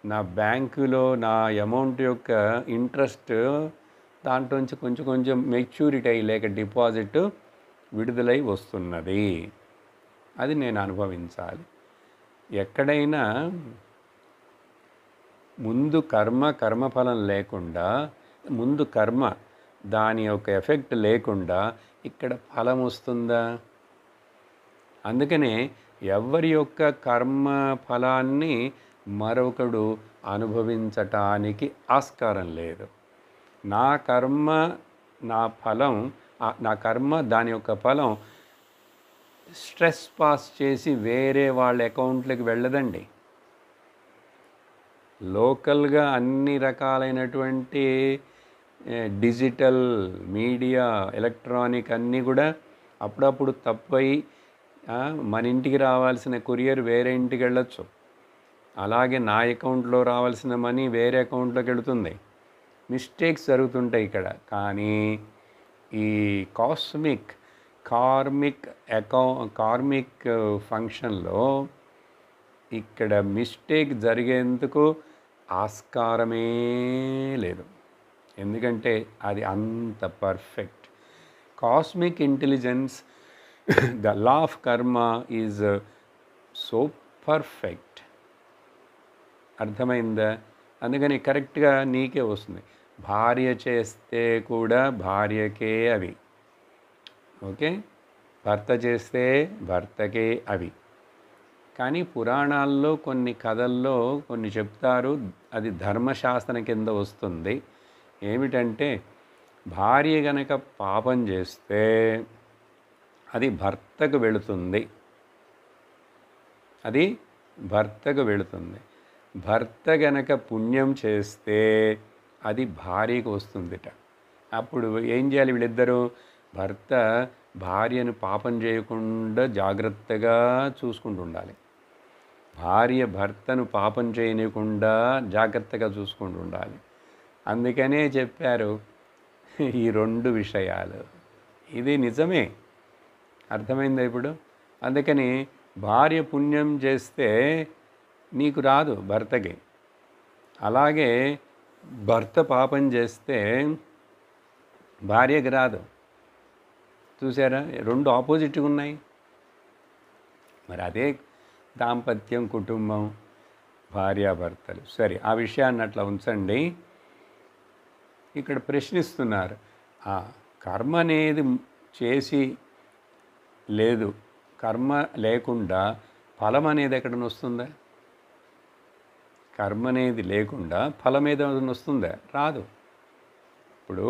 నా బ్యాంకులో నా అమౌంట్ యొక్క ఇంట్రెస్ట్ దాంట్లోంచి కొంచెం కొంచెం మెచ్యూరిటీ అయ్యి లేక డిపాజిట్ విడుదలై వస్తున్నది. అది నేను అనుభవించాలి. ఎక్కడైనా ముందు కర్మఫలం లేకుండా, ముందు కర్మ దాని యొక్క ఎఫెక్ట్ లేకుండా ఇక్కడ ఫలం వస్తుందా? అందుకనే ఎవరి యొక్క కర్మ ఫలాన్ని మరొకడు అనుభవించటానికి ఆస్కారం లేదు. నా కర్మ నా ఫలం, నా కర్మ దాని యొక్క ఫలం స్ట్రెస్ పాస్ చేసి వేరే వాళ్ళ అకౌంట్లోకి వెళ్ళదండి. లోకల్గా అన్ని రకాలైనటువంటి డిజిటల్ మీడియా, ఎలక్ట్రానిక్ అన్నీ కూడా అప్పుడప్పుడు తప్పై మన ఇంటికి రావాల్సిన కొరియర్ వేరే ఇంటికి వెళ్ళొచ్చు. అలాగే నా అకౌంట్లో రావాల్సిన మనీ వేరే అకౌంట్లోకి వెళుతుంది. మిస్టేక్స్ జరుగుతుంటాయి ఇక్కడ. కానీ ఈ కార్మిక్ ఫంక్షన్లో ఇక్కడ మిస్టేక్ జరిగేందుకు ఆస్కారమే లేదు. ఎందుకంటే అది అంత perfect. Cosmic intelligence, the law of కర్మ ఈజ్ సో పర్ఫెక్ట్. అర్థమైందా? అందుకని కరెక్ట్గా నీకే వస్తుంది. భార్య చేస్తే కూడా భార్యకే అవి, ఓకే, భర్త చేస్తే భర్తకే అవి. కానీ పురాణాల్లో కొన్ని కథల్లో కొన్ని చెప్తారు, అది ధర్మశాస్త్రం కింద వస్తుంది. ఏమిటంటే భార్య గనక పాపం చేస్తే అది భర్తకు వెళుతుంది. అది భర్తకు వెళుతుంది. భర్త గనక పుణ్యం చేస్తే అది భార్యకు వస్తుందిట. అప్పుడు ఏం చేయాలి వీళ్ళిద్దరూ? భర్త భార్యను పాపం చేయకుండా జాగ్రత్తగా చూసుకుంటూ ఉండాలి. భార్య భర్తను పాపం చేయనీయకుండా జాగ్రత్తగా చూసుకుంటూ ఉండాలి. అందుకనే చెప్పారు ఈ రెండు విషయాలు. ఇది నిజమే. అర్థమైందా ఇప్పుడు? అందుకని భార్య పుణ్యం చేస్తే నీకు రాదు భర్తకి, అలాగే భర్త పాపం చేస్తే భార్యకి రాదు. చూసారా, రెండు ఆపోజిట్గా ఉన్నాయి. మరి అదే దాంపత్యం, కుటుంబం, భార్యాభర్తలు. సరే, ఆ విషయాన్ని అట్లా ఉంచండి. ఇక్కడ ప్రశ్నిస్తున్నారు, కర్మ అనేది చేసి లేదు, కర్మ లేకుండా ఫలం అనేది ఎక్కడన్నా వస్తుందా? కర్మ అనేది లేకుండా ఫలం ఏదైనా వస్తుందా? రాదు. ఇప్పుడు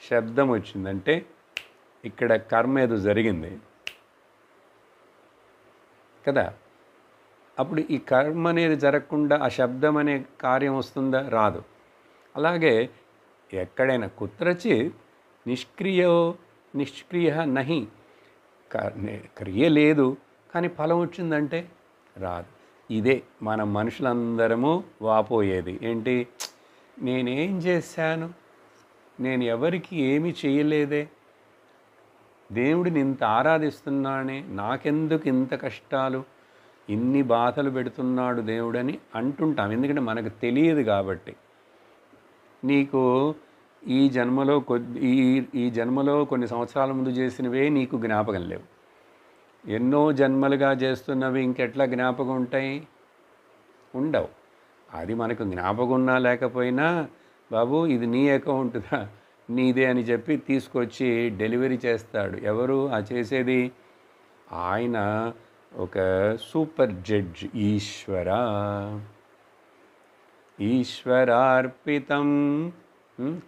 శబ్దం వచ్చిందంటే ఇక్కడ కర్మ ఏదో జరిగింది కదా. అప్పుడు ఈ కర్మ అనేది జరగకుండా ఆ శబ్దం అనే కార్యం వస్తుందా? రాదు. అలాగే ఎక్కడైనా కుత్రచి నిష్క్రియ నహి, క్రియ లేదు కానీ ఫలం వచ్చిందంటే రాదు. ఇదే మన మనుషులందరము వాపోయేది. ఏంటి? నేనేం చేశాను, నేను ఎవరికి ఏమీ చేయలేదే, దేవుడిని ఇంత ఆరాధిస్తున్నానే, నాకెందుకు ఇంత కష్టాలు, ఇన్ని బాధలు పెడుతున్నాడు దేవుడని అంటుంటాం. ఎందుకంటే మనకు తెలియదు కాబట్టి. నీకు ఈ జన్మలో ఈ ఈ జన్మలో కొన్ని సంవత్సరాల ముందు చేసినవే నీకు జ్ఞాపకం లేవు. ఎన్నో జన్మలుగా చేస్తున్నవి ఇంకెట్లా జ్ఞాపకం ఉంటాయి? ఉండవు. అది మనకు జ్ఞాపకం ఉన్నా లేకపోయినా, బాబు ఇది నీ అకౌంట్‌దా, నీదే అని చెప్పి తీసుకొచ్చి డెలివరీ చేస్తాడు. ఎవరు ఆ చేసేది? ఆయన ఒక సూపర్ జడ్జ్. ఈశ్వరార్పితం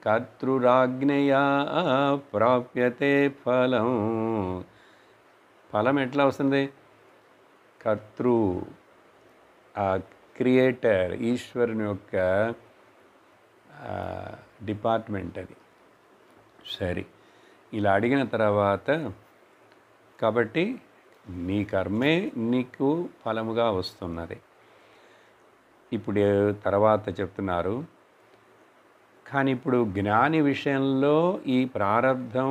కర్తృరాజ్ఞయా ప్రాప్యతే ఫలం. ఫలం ఎట్లా వస్తుంది? కర్తృ, ఆ క్రియేటర్, ఈశ్వరుని యొక్క డిపార్ట్మెంట్ అది. సరే, ఇలా అడిగిన తర్వాత కాబట్టి నీ కర్మే నీకు ఫలముగా వస్తున్నది. ఇప్పుడు తర్వాత చెప్తున్నారు, కానీ ఇప్పుడు జ్ఞాని విషయంలో ఈ ప్రారబ్ధం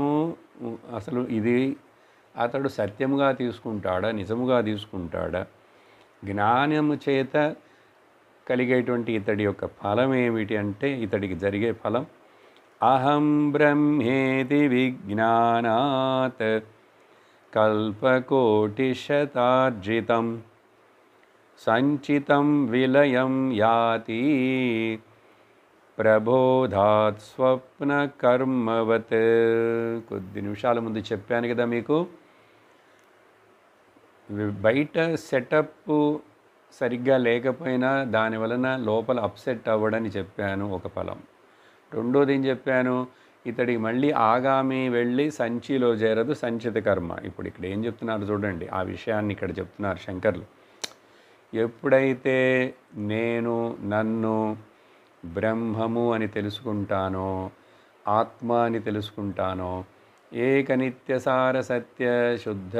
అసలు ఇది అతడు సత్యముగా తీసుకుంటాడా, నిజముగా తీసుకుంటాడా? జ్ఞానము చేత కలిగేటువంటి ఇతడి యొక్క ఫలం ఏమిటి అంటే, ఇతడికి జరిగే ఫలం అహం బ్రహ్మేతి విజ్ఞానాత్ కల్పకోటిశతార్జితం సంచితం విలయం యాతి ప్రబోధాత్ స్వప్న కర్మవత్. కొద్ది నిమిషాల ముందు చెప్పాను కదా మీకు, బయట సెటప్ సరిగ్గా లేకపోయినా దాని వలన లోపల అప్సెట్ అవ్వడని చెప్పాను, ఒక ఫలం. రెండోది ఏం చెప్పాను? ఇతడికి మళ్ళీ ఆగామి వెళ్ళి సంచిలో చేరదు, సంచిత కర్మ. ఇప్పుడు ఇక్కడ ఏం చెప్తున్నారు చూడండి, ఆ విషయాన్ని ఇక్కడ చెప్తున్నారు శంకర్లు. ఎప్పుడైతే నేను నన్ను బ్రహ్మము అని తెలుసుకుంటానో, ఆత్మ అని తెలుసుకుంటానో, ఏకనిత్యసార సత్య శుద్ధ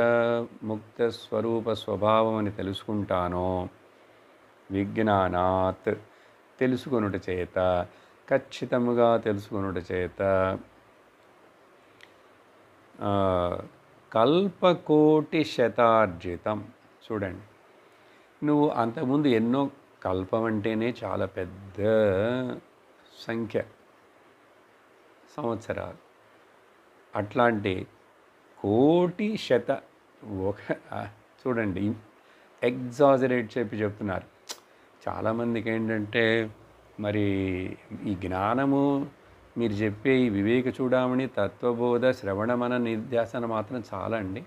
ముక్త స్వరూప స్వభావం అని తెలుసుకుంటానో, విజ్ఞానాత్ తెలుసుకొనుట చేత, ఖచ్చితముగా తెలుసుకొనుట చేత, కల్పకోటి శతార్జితం. చూడండి, నువ్వు అంతకుముందు ఎన్నో, కల్పం అంటేనే చాలా పెద్ద సంఖ్య, సంవత్సరాలు. అట్లాంటి కోటి శత, ఒక చూడండి ఎగ్జాజరేట్ చెప్తున్నారు. చాలామందికి ఏంటంటే, మరి ఈ జ్ఞానము మీరు చెప్పే ఈ వివేక చూడామణి, తత్వబోధ, శ్రవణమన నిధ్యాసన మాత్రం చాలా అండి.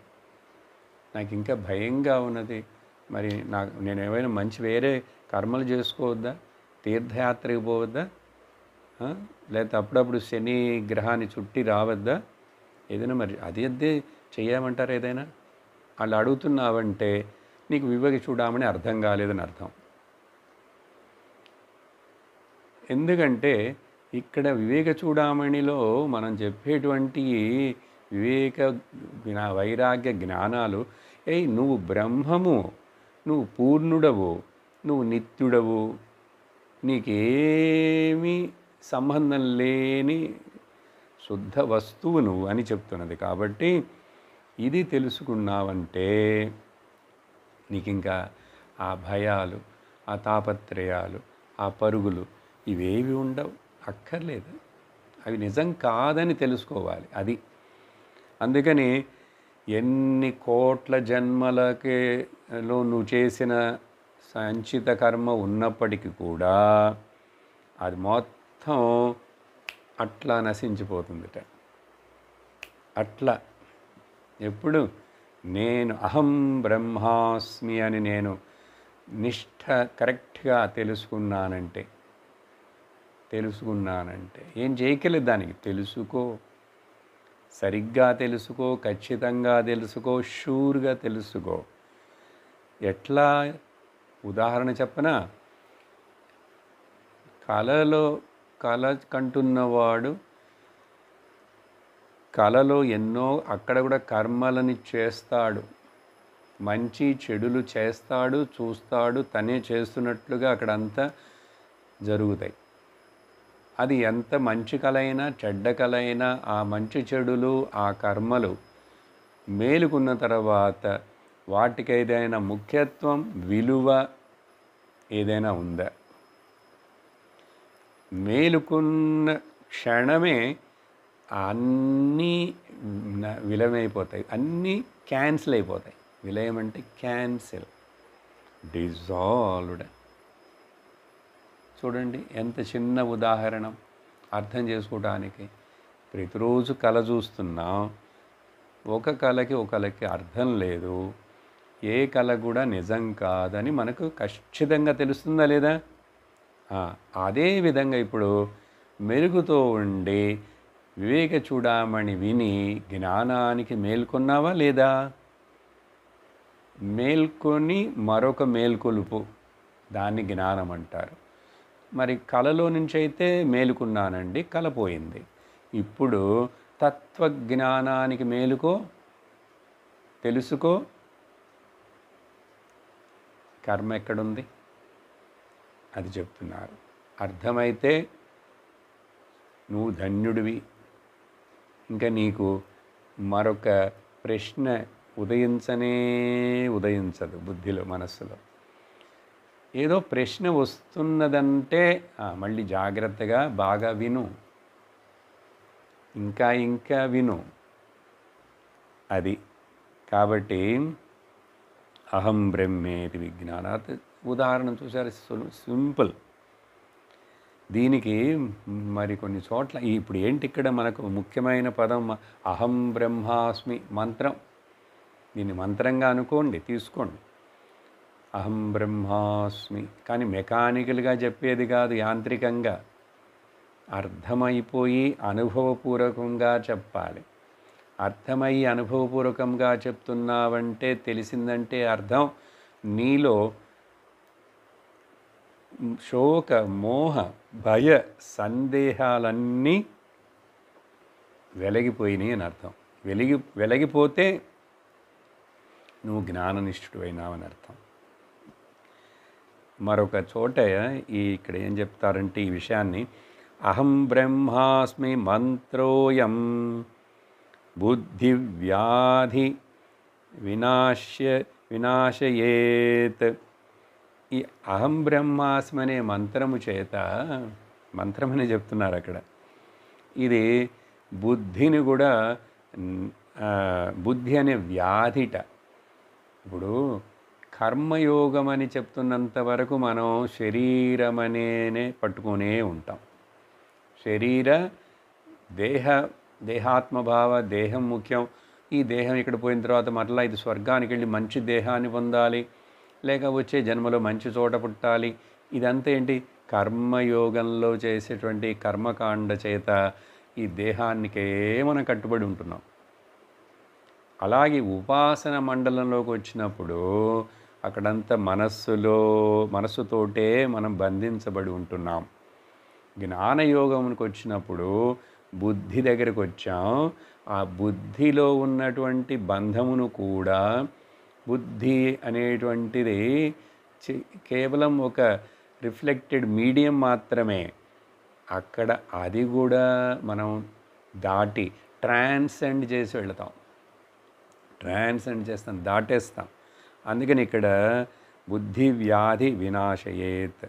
నాకు ఇంకా భయంగా ఉన్నది. మరి నేను ఏమైనా మంచి వేరే కర్మలు చేసుకోవద్దా? తీర్థయాత్రకి పోవద్దా? లేకపోతే అప్పుడప్పుడు శని గ్రహాన్ని చుట్టి రావద్దా? ఏదైనా మరి అదే చేయమంటారు. ఏదైనా వాళ్ళు అడుగుతున్నావంటే నీకు వివేక చూడామని అర్థం కాలేదని అర్థం. ఎందుకంటే ఇక్కడ వివేక చూడామణిలో మనం చెప్పేటువంటి వివేక వైరాగ్య జ్ఞానాలు, నువ్వు బ్రహ్మము, నువ్వు పూర్ణుడవు, నువ్వు నిత్యుడవు, నీకేమీ సంబంధం లేని శుద్ధ వస్తువు నువ్వు అని చెప్తున్నది. కాబట్టి ఇది తెలుసుకున్నావంటే నీకు ఇంకా ఆ భయాలు, ఆ తాపత్రయాలు, ఆ పరుగులు ఇవేవి ఉండవు, అక్కర్లేదు. అవి నిజం కాదని తెలుసుకోవాలి. అది అందుకని ఎన్ని కోట్ల జన్మలకేలో నువ్వు చేసిన సంచిత కర్మ ఉన్నప్పటికీ కూడా అది మొత్తం అట్లా నశించిపోతుందిట. అట్లా ఎప్పుడు నేను అహం బ్రహ్మాస్మి అని నేను నిష్ఠ కరెక్ట్గా తెలుసుకున్నానంటే ఏం చేయగలేదు. దానికి తెలుసుకో, సరిగ్గా తెలుసుకో, ఖచ్చితంగా తెలుసుకో, షూర్గా తెలుసుకో. ఎట్లా? ఉదాహరణ చెప్పనా? కల కంటున్నవాడు కలలో ఎన్నో అక్కడ కూడా కర్మలని చేస్తాడు, మంచి చెడులు చేస్తాడు, చూస్తాడు, తనే చేస్తున్నట్లుగా అక్కడంతా జరుగుతాయి. అది ఎంత మంచి కలైనా చెడ్డ కలైనా ఆ మంచి చెడులు, ఆ కర్మలు మేలుకున్న తర్వాత వాటికి ఏదైనా ముఖ్యత్వం, విలువ ఏదైనా ఉందా? మేలుకున్న క్షణమే అన్నీ విలయమైపోతాయి, అన్నీ క్యాన్సిల్ అయిపోతాయి. విలయం అంటే క్యాన్సిల్, డిజాల్వ్డ్. చూడండి ఎంత చిన్న ఉదాహరణ అర్థం చేసుకోవడానికి. ప్రతిరోజు కళ చూస్తున్నాం, ఒక కళకి ఒక కళకి అర్థం లేదు, ఏ కళ కూడా నిజం కాదని మనకు ఖచ్చితంగా తెలుస్తుందా లేదా? అదే విధంగా ఇప్పుడు మెరుగుతో ఉండి వివేక చూడామణి విని జ్ఞానానికి మేల్కొన్నావా లేదా? మేల్కొని మరొక మేల్కొలుపు, దాన్ని జ్ఞానం అంటారు. మరి కళలో నుంచి అయితే మేలుకున్నానండి, కళ పోయింది. ఇప్పుడు తత్వజ్ఞానానికి మేలుకో, తెలుసుకో. కర్మ ఎక్కడుంది అది చెప్తున్నారు. అర్థమైతే నువ్వు ధన్యుడివి. ఇంకా నీకు మరొక ప్రశ్న ఉదయించదు బుద్ధిలో, మనస్సులో. ఏదో ప్రశ్న వస్తున్నదంటే మళ్ళీ జాగ్రత్తగా బాగా విను, ఇంకా ఇంకా విను. అది కాబట్టి అహం బ్రహ్మేతి విజ్ఞానాత్ ఉదాహరణ చూసారు, సింపుల్. దీనికి మరి కొన్ని చోట్ల ఇప్పుడు ఏంటి ఇక్కడ మనకు ముఖ్యమైన పదం అహం బ్రహ్మాస్మి మంత్రం. దీన్ని మంత్రంగా అనుకోండి, తీసుకోండి. అహం బ్రహ్మాస్మి, కానీ మెకానికల్గా చెప్పేది కాదు, యాంత్రికంగా అర్థమైపోయి అనుభవపూర్వకంగా చెప్పాలి. అర్థమయ్యి అనుభవపూర్వకంగా చెప్తున్నావంటే, తెలిసిందంటే అర్థం నీలో శోక మోహ భయ సందేహాలన్నీ వెలగిపోయినాయి అని అర్థం. వెలగిపోతే నువ్వు జ్ఞాననిష్ఠుడు అయినావని అర్థం. మరొక చోట ఇక్కడ ఏం చెప్తారంటే ఈ విషయాన్ని, అహం బ్రహ్మాస్మి మంత్రోయం బుద్ధివ్యాధి వినాశయేత్. ఈ అహం బ్రహ్మాస్మి అనే మంత్రము చేత, మంత్రమని చెప్తున్నారు అక్కడ, ఇది బుద్ధిని కూడా, బుద్ధి అనే వ్యాధిట. ఇప్పుడు కర్మయోగం అని చెప్తున్నంత వరకు మనం శరీరమనే పట్టుకునే ఉంటాం. దేహాత్మభావ, దేహం ముఖ్యం. ఈ దేహం ఇక్కడ పోయిన తర్వాత మరలా ఇది స్వర్గానికి వెళ్ళి మంచి దేహాన్ని పొందాలి, లేక వచ్చే జన్మలో మంచి చోట పుట్టాలి. ఇదంతా ఏంటి? కర్మయోగంలో చేసేటువంటి కర్మకాండ చేత ఈ దేహానికే మనం కట్టుబడి ఉంటున్నాం. అలాగే ఉపాసన మండలంలోకి వచ్చినప్పుడు అక్కడంతా మనస్సుతోటే మనం బంధించబడి ఉంటున్నాం. జ్ఞానయోగంకి వచ్చినప్పుడు బుద్ధి దగ్గరకు వచ్చాం. ఆ బుద్ధిలో ఉన్నటువంటి బంధమును కూడా, బుద్ధి అనేటువంటిది కేవలం ఒక రిఫ్లెక్టెడ్ మీడియం మాత్రమే. అక్కడ అది కూడా మనం దాటి ట్రాన్సెండ్ చేసి వెళతాం, ట్రాన్సెండ్ చేస్తాం, దాటేస్తాం. అందుకని ఇక్కడ బుద్ధి వ్యాధి వినాశయేత్.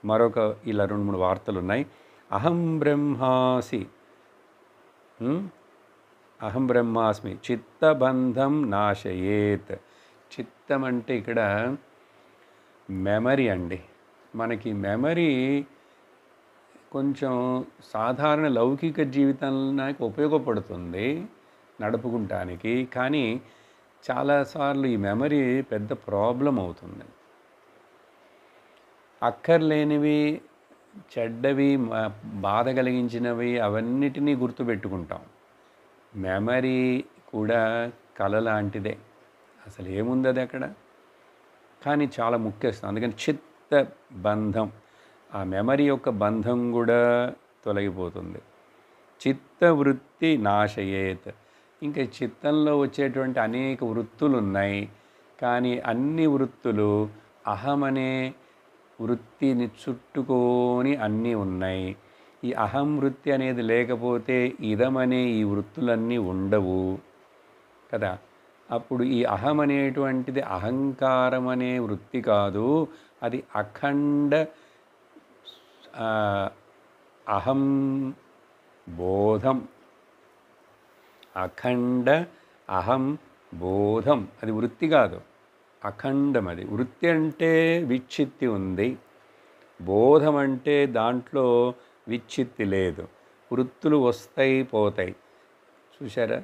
మరొక ఇలా 2-3 వార్తలు ఉన్నాయి. అహం బ్రహ్మాసి, అహం బ్రహ్మాస్మి చిత్తబంధం నాశయేత్. చిత్తం అంటే ఇక్కడ మెమరీ అండి. మనకి మెమరీ కొంచెం సాధారణ లౌకిక జీవితానికి ఉపయోగపడుతుంది నడుపుకుంటానికి, కానీ చాలాసార్లు ఈ మెమరీ పెద్ద ప్రాబ్లం అవుతుంది. అక్కర్లేనివి, చెడ్డవి, బాధ కలిగించినవి అవన్నిటినీ గుర్తుపెట్టుకుంటాం. మెమరీ కూడా కళ లాంటిదే. అసలు ఏముంది అది అక్కడ, కానీ చాలా ముఖ్యస్థం. అందుకని చిత్త బంధం, ఆ మెమరీ యొక్క బంధం కూడా తొలగిపోతుంది. చిత్తవృత్తి నాశయేత్. ఇంకా చిత్తంలో వచ్చేటువంటి అనేక వృత్తులు ఉన్నాయి, కానీ అన్ని వృత్తులు అహం అనే వృత్తిని చుట్టుకొని అన్నీ ఉన్నాయి. ఈ అహం వృత్తి అనేది లేకపోతే ఇదమనే ఈ వృత్తులన్నీ ఉండవు కదా. అప్పుడు ఈ అహం అనేటువంటిది అహంకారం అనే వృత్తి కాదు, అది అఖండ అహం బోధం. అఖండ అహం బోధం. అది వృత్తి కాదు, అఖండం. అది వృత్తి అంటే విచ్చిత్తి ఉంది, బోధం అంటే దాంట్లో విచ్చిత్తి లేదు. వృత్తులు వస్తాయి పోతాయి, చూసారా?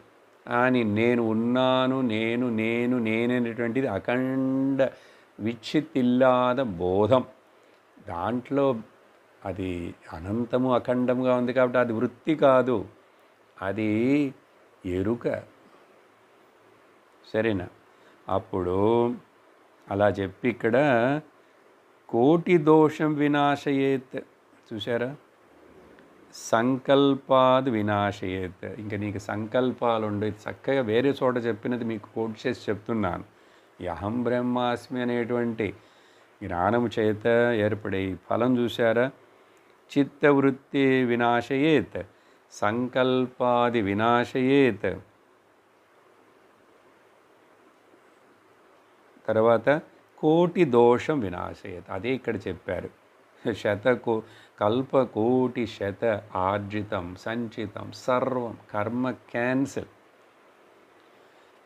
అని నేను ఉన్నాను, నేను నేను నేననేటువంటిది అఖండ విచ్చిత్తిల్లాద బోధం. దాంట్లో అది అనంతము అఖండంగా ఉంది కాబట్టి అది వృత్తి కాదు, అది ఎరుక. సరేనా? అప్పుడు అలా చెప్పి ఇక్కడ కోటి దోషం వినాశయేత్, చూసారా? సంకల్పాద్ వినాశయేత్. ఇంకా నీకు సంకల్పాలు ఉండేది చక్కగా వేరే చోట చెప్పినది మీకు కోట్ చేసి చెప్తున్నాను. ఈ అహం బ్రహ్మాస్మి అనేటువంటి జ్ఞానము చేత ఏర్పడే ఈ ఫలం చూసారా? చిత్తవృత్తి వినాశయేత్, సంకల్పాది వినాశయేత్. తర్వాత కోటి దోషం వినాశయేత్, అదే ఇక్కడ చెప్పారు. కల్పకోటి శత ఆర్జితం సంచితం సర్వం కర్మ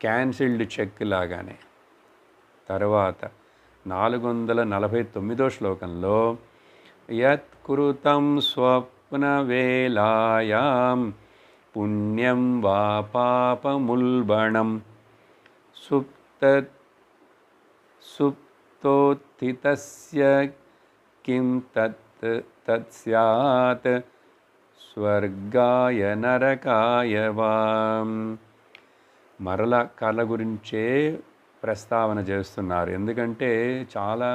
క్యాన్సిల్డ్ చెక్ లాగానే. తర్వాత 449వ శ్లోకంలో యత్కృతం స్వప్నవేలాయాం పుణ్యం వా పాపముల్బణం సుప్తోత్థితస్య కిం తత్ స్యాత్ స్వర్గాయ నరకాయ వా. మరల కళ గురించే ప్రస్తావన చేస్తున్నారు, ఎందుకంటే చాలా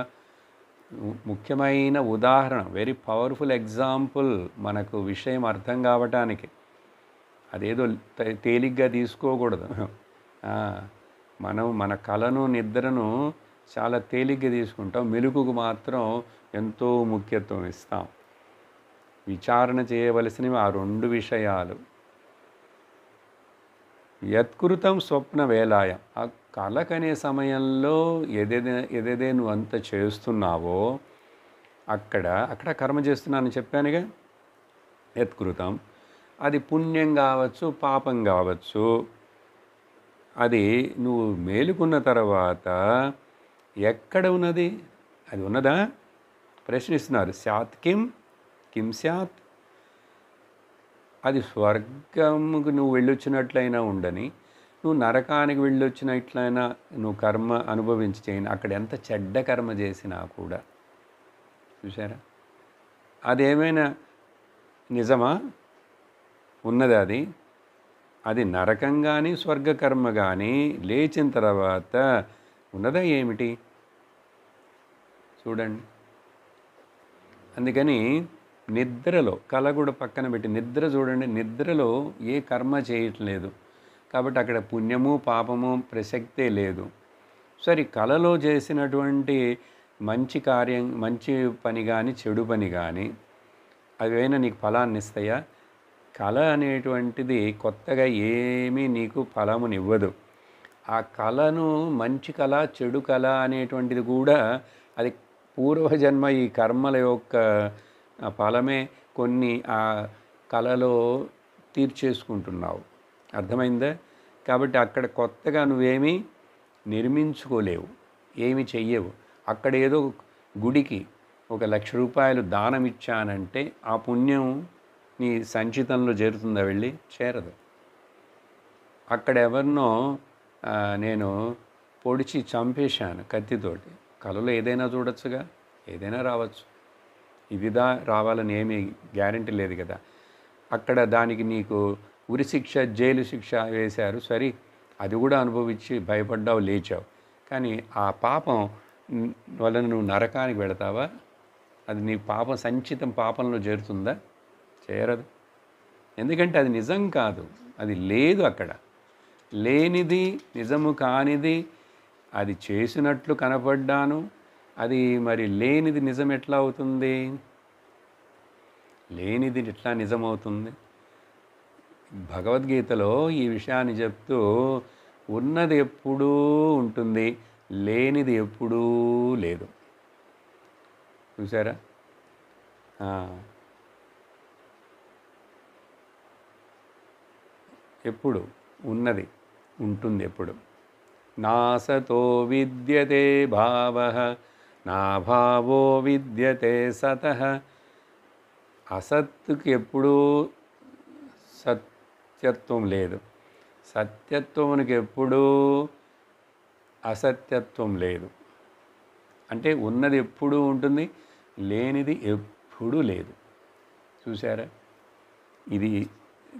ముఖ్యమైన ఉదాహరణ, వెరీ పవర్ఫుల్ ఎగ్జాంపుల్ మనకు విషయం అర్థం కావటానికి. అదేదో తేలిగ్గా తీసుకోకూడదు. మనం మన కళను నిద్రను చాలా తేలిగ్గా తీసుకుంటాం, మెలుకుకు మాత్రం ఎంతో ముఖ్యత్వం ఇస్తాం. విచారణ చేయవలసినవి ఆ రెండు విషయాలు. యత్కృతం స్వప్న వేలాయం, ఆ కలకనే సమయంలో ఏదేదే నువ్వు అంత చేస్తున్నావో అక్కడ కర్మ చేస్తున్నానని చెప్పానుగా. యత్కృతం అది పుణ్యం కావచ్చు, పాపం కావచ్చు. అది నువ్వు మేలుకున్న తర్వాత ఎక్కడ ఉన్నది? అది ఉన్నదా? ప్రశ్నిస్తున్నారు. స్యాత్ కిం స్యాత్, అది స్వర్గముకు నువ్వు వెళ్ళొచ్చినట్లయినా ఉండని, నువ్వు నరకానికి వెళ్ళొచ్చినట్లయినా నువ్వు కర్మ అనుభవించి చేయని, అక్కడ ఎంత చెడ్డ కర్మ చేసినా కూడా. చూసారా? అదేమైనా నిజమా? ఉన్నది అది నరకం కానీ స్వర్గకర్మ కానీ లేచిన తర్వాత ఉన్నదా ఏమిటి? చూడండి. అందుకని నిద్రలో, కళ కూడా పక్కన పెట్టి నిద్ర చూడండి, నిద్రలో ఏ కర్మ చేయట్లేదు కాబట్టి అక్కడ పుణ్యము పాపము ప్రసక్తే లేదు. సరే, కళలో చేసినటువంటి మంచి కార్యం, మంచి పని కానీ చెడు పని కానీ అవేనా నీకు ఫలాన్ని ఇస్తాయా? కళ అనేటువంటిది కొత్తగా ఏమీ నీకు ఫలమునివ్వదు. ఆ కళను మంచి కళ చెడు కళ అనేటువంటిది కూడా అది పూర్వజన్మ ఈ కర్మల యొక్క ఫలమే. కొన్ని ఆ కళలో తీర్చేసుకుంటున్నావు. అర్థమైందా? కాబట్టి అక్కడ కొత్తగా నువ్వేమీ నిర్మించుకోలేవు, ఏమి చెయ్యవు. అక్కడ ఏదో గుడికి 1,00,000 రూపాయలు దానం ఇచ్చానంటే ఆ పుణ్యం నీ సంచితంలో చేరుతుందా? వెళ్ళి చేరదు. అక్కడ ఎవరినో నేను పొడిచి చంపేశాను కత్తితోటి, కళలో ఏదైనా చూడొచ్చుగా, ఏదైనా రావచ్చు. ఇదిదా రావాలని ఏమీ గ్యారంటీ లేదు కదా. అక్కడ దానికి నీకు ఉరి శిక్ష, జైలు శిక్ష వేశారు. సరే, అది కూడా అనుభవించి భయపడ్డావు, లేచావు. కానీ ఆ పాపం వలన నువ్వు నరకానికి వెళతావా? అది నీ పాపం సంచితం పాపంలో చేరుతుందా? చేరదు. ఎందుకంటే అది నిజం కాదు, అది లేదు. అక్కడ లేనిది, నిజము కానిది అది చేసినట్లు కనపడ్డాను. అది మరి లేనిది నిజం ఎట్లా అవుతుంది? లేనిది ఎట్లా నిజమవుతుంది? భగవద్గీతలో ఈ విషయాన్ని చెప్తూ ఉన్నది ఎప్పుడూ ఉంటుంది, లేనిది ఎప్పుడూ లేదు. చూసారా? ఎప్పుడు ఉన్నది ఉంటుంది ఎప్పుడు. నాసతో విద్యతే భావః నాభావో విద్యతే సతః. అసత్తుకి ఎప్పుడూ సత్యత్వం లేదు, సత్యత్వమునికి ఎప్పుడూ అసత్యత్వం లేదు. అంటే ఉన్నది ఎప్పుడూ ఉంటుంది, లేనిది ఎప్పుడూ లేదు. చూసారా? ఇది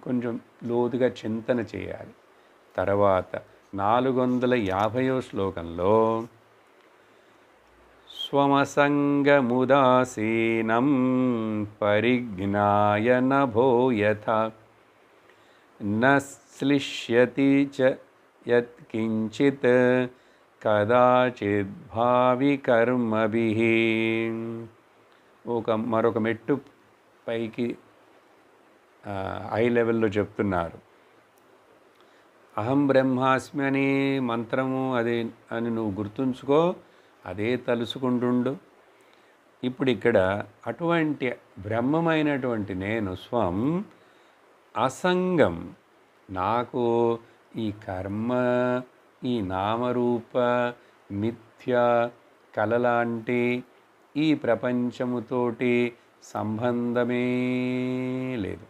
కొంచెం లోతుగా చింతన చేయాలి. తర్వాత 450వ శ్లోకంలో స్వమసంగముదాసీనం పరిజ్ఞాయ నభో యథా న శ్లిష్యతి చ యత్కించిత్ కదాచిద్ భావి కర్మభిః. మరొక మెట్టు పైకి హై లెవెల్లో చెప్తున్నారు. అహం బ్రహ్మాస్మి అనే మంత్రము అది అని నువ్వు గుర్తుంచుకో, అదే తలుసుకుంటుండు. ఇప్పుడు ఇక్కడ అటువంటి బ్రహ్మమైనటువంటి నేను స్వం అసంగం, నాకు ఈ కర్మ, ఈ నామరూప మిథ్య కలలాంటి ఈ ప్రపంచముతోటి సంబంధమే లేదు.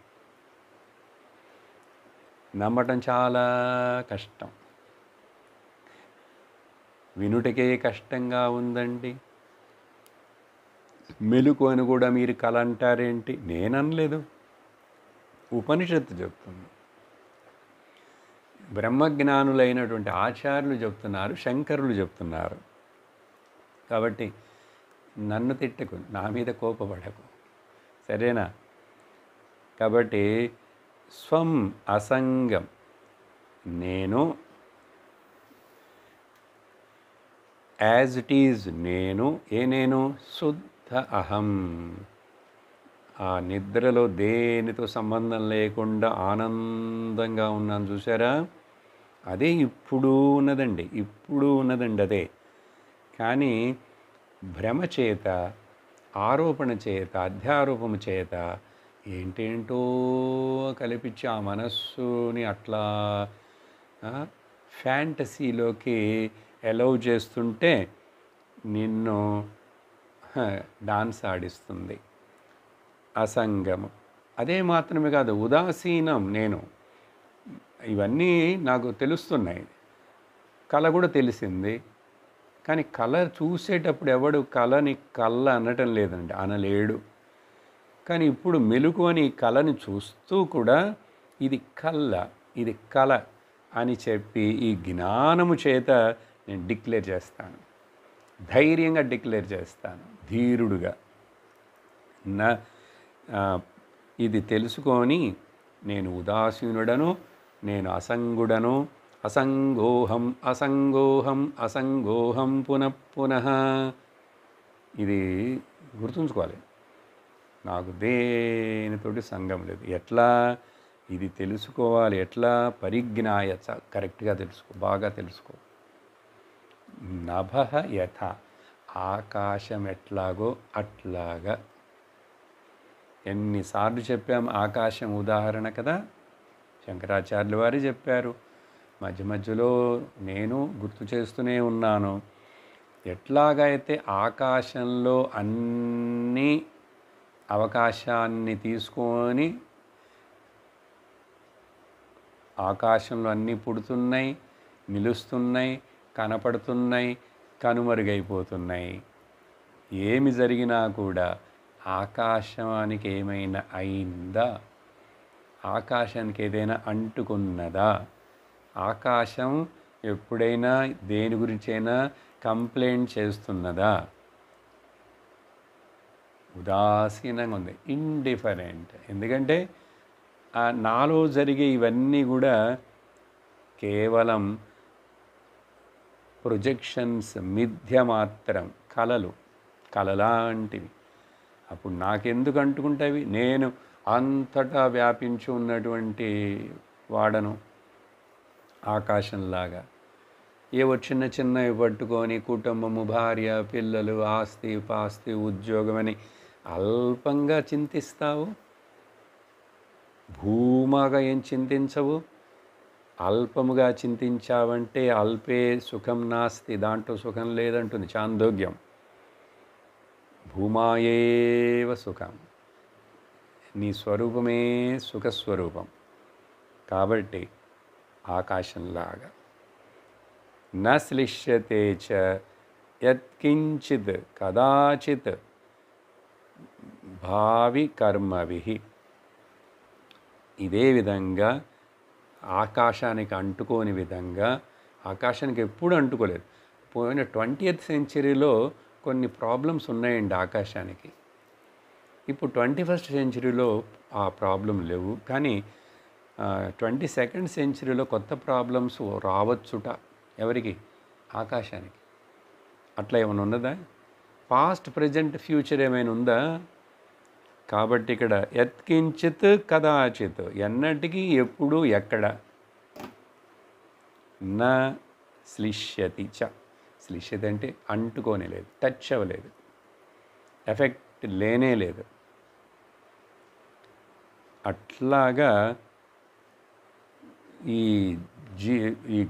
నమ్మటం చాలా కష్టం, వినుటకే కష్టంగా ఉందండి. మెలుకు అని కూడా మీరు కల అంటారేంటి? నేననలేదు, ఉపనిషత్తు చెప్తుంది. బ్రహ్మజ్ఞానులైనటువంటి ఆచార్యులు చెప్తున్నారు, శంకరులు చెప్తున్నారు. కాబట్టి నన్ను తిట్టకు, నా మీద కోపపడకు, సరేనా? కాబట్టి స్వం అసంగం, నేను యాజ్ ఇట్ ఈజ్, నేను నేను శుద్ధ అహం. ఆ నిద్రలో దేనితో సంబంధం లేకుండా ఆనందంగా ఉన్నాను, చూసారా? అదే ఇప్పుడు ఉన్నదండి, ఇప్పుడు ఉన్నదండి అదే. కానీ భ్రమ చేత, ఆరోపణ చేత, అధ్యారోపణ చేత ఏంటేంటో కల్పించి ఆ మనస్సుని అట్లా ఫ్యాంటసీలోకి అలౌ చేస్తుంటే నిన్ను డాన్స్ ఆడిస్తుంది. అసంగము అదే మాత్రమే కాదు, ఉదాసీనం. నేను ఇవన్నీ నాకు తెలుస్తున్నాయి, కళ కూడా తెలిసింది. కానీ కళ చూసేటప్పుడు ఎవడు కళని కళ్ళ అనటం లేదండి, అనలేడు. కానీ ఇప్పుడు మెలుకు అని కళని చూస్తూ కూడా ఇది కళ్ళ, ఇది కళ అని చెప్పి ఈ జ్ఞానము చేత నేను డిక్లేర్ చేస్తాను, ధైర్యంగా డిక్లేర్ చేస్తాను, ధీరుడుగా. ఇది తెలుసుకొని నేను ఉదాసీనుడను, నేను అసంగుడను, అసంగోహం అసంగోహం అసంగోహం పునః పునః. ఇది గుర్తుంచుకోవాలి. నాకు దేనితోటి సంగం లేదు. ఎట్లా ఇది తెలుసుకోవాలి? ఎట్లా? పరిజ్ఞాయ, కరెక్ట్గా తెలుసుకో, బాగా తెలుసుకో. నభః యథ, ఆకాశం ఎట్లాగో అట్లాగా. ఎన్నిసార్లు చెప్పాము ఆకాశం ఉదాహరణ కదా, శంకరాచార్యుల వారు చెప్పారు. మధ్య మధ్యలో నేను గుర్తు చేస్తూనే ఉన్నాను. ఎట్లాగైతే ఆకాశంలో అన్ని అవకాశాన్ని తీసుకొని ఆకాశంలో అన్నీ పుడుతున్నాయి, నిలుస్తున్నాయి, కనపడుతున్నాయి, కనుమరుగైపోతున్నాయి. ఏమి జరిగినా కూడా ఆకాశానికి ఏమైనా అయిందా? ఆకాశానికి ఏదైనా అంటుకున్నదా? ఆకాశం ఎప్పుడైనా దేని గురించైనా కంప్లైంట్ చేస్తున్నదా? ఉదాసీనంగా ఉంది, ఇండిఫరెంట్. ఎందుకంటే నాలో జరిగే ఇవన్నీ కూడా కేవలం ప్రొజెక్షన్స్, మిథ్య మాత్రం, కలలు, కలలాంటివి. అప్పుడు నాకెందుకు అంటుకుంటావి? నేను అంతటా వ్యాపించి ఉన్నటువంటి వాడను, ఆకాశంలాగా. ఏవో చిన్న చిన్నవి పట్టుకొని కుటుంబము, భార్య, పిల్లలు, ఆస్తి పాస్తి, ఉద్యోగం అని అల్పంగా చింతిస్తావు, భూమాగా ఏం చింతించవు. అల్పముగా చింతించావంటే అల్పే సుఖం నాస్తి, దాంట్లో సుఖం లేదంటుంది చాందోగ్యం. భూమాయేవ సుఖం, నీ స్వరూపమే సుఖస్వరూపం. కాబట్టి ఆకాశంలాగా న శ్లిష్యతే చ యత్కించిత్ కదాచిత్ భావి కర్మభిః. ఇదే విధంగా ఆకాశానికి అంటుకోని విధంగా, ఆకాశానికి ఎప్పుడు అంటుకోలేదు. పోయిన 20th సెంచరీలో కొన్ని ప్రాబ్లమ్స్ ఉన్నాయండి ఆకాశానికి. ఇప్పుడు 21st సెంచరీలో ఆ ప్రాబ్లం లేవు. కానీ 22nd సెంచరీలో కొత్త ప్రాబ్లమ్స్ రావచ్చుట. ఎవరికి? ఆకాశానికి. అట్లా ఏమైనా ఉన్నదా? పాస్ట్, ప్రజెంట్, ఫ్యూచర్ ఏమైనా ఉందా? కాబట్టి ఇక్కడ యత్కించిత్ కదాచిత్, ఎన్నటికీ, ఎప్పుడు, ఎక్కడ. నా శ్లిష్యతి చ, శ్లిష్యతి అంటే అంటుకోనే లేదు, టచ్ అవ్వలేదు, ఎఫెక్ట్ లేనే లేదు. అట్లాగా ఈ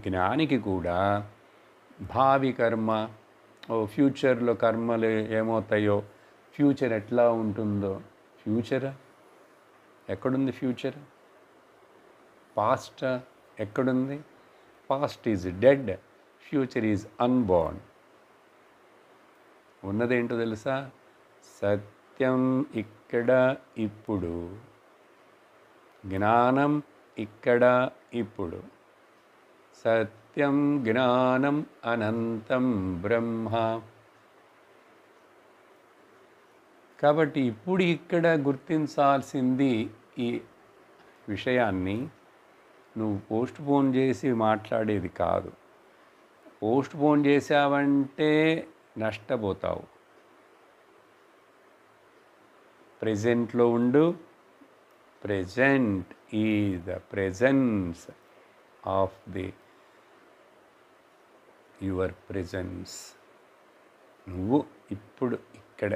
జ్ఞానికి కూడా భావి కర్మ, ఫ్యూచర్లో కర్మలు ఏమవుతాయో, ఫ్యూచర్ ఎట్లా ఉంటుందో. ఫ్యూచరా? ఎక్కడుంది ఫ్యూచర్? పాస్ట్ ఎక్కడుంది? Past is dead, future is unborn. ఉన్నదేంటో తెలుసా? సత్యం ఇక్కడ ఇప్పుడు, జ్ఞానం ఇక్కడ ఇప్పుడు. సత్యం జ్ఞానం అనంతం బ్రహ్మ. కాబట్టి ఇప్పుడు ఇక్కడ గుర్తించాల్సింది ఈ విషయాన్ని. నువ్వు పోస్ట్ పోన్ చేసి మాట్లాడేది కాదు. పోస్ట్ పోన్ చేసావంటే నష్టపోతావు. ప్రెజెంట్లో ఉండు. Present is the presence of the your presence. నువ్వు ఇప్పుడు ఇక్కడ.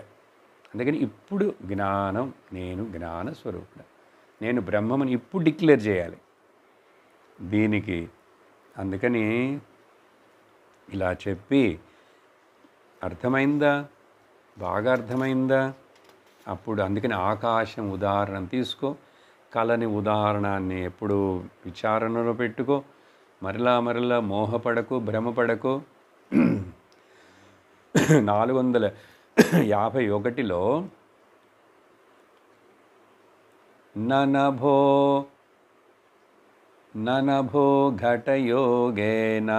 అందుకని ఇప్పుడు జ్ఞానం, నేను జ్ఞాన స్వరూపుడు, నేను బ్రహ్మమని ఇప్పుడు డిక్లేర్ చేయాలి దీనికి. అందుకని ఇలా చెప్పి, అర్థమైందా? బాగా అర్థమైందా? అప్పుడు అందుకని ఆకాశం ఉదాహరణ తీసుకో, కళని ఉదాహరణాన్ని ఎప్పుడు విచారణలో పెట్టుకో. మరలా మోహపడకు, భ్రమపడకు. 451లో ననభో ఘటయోగేన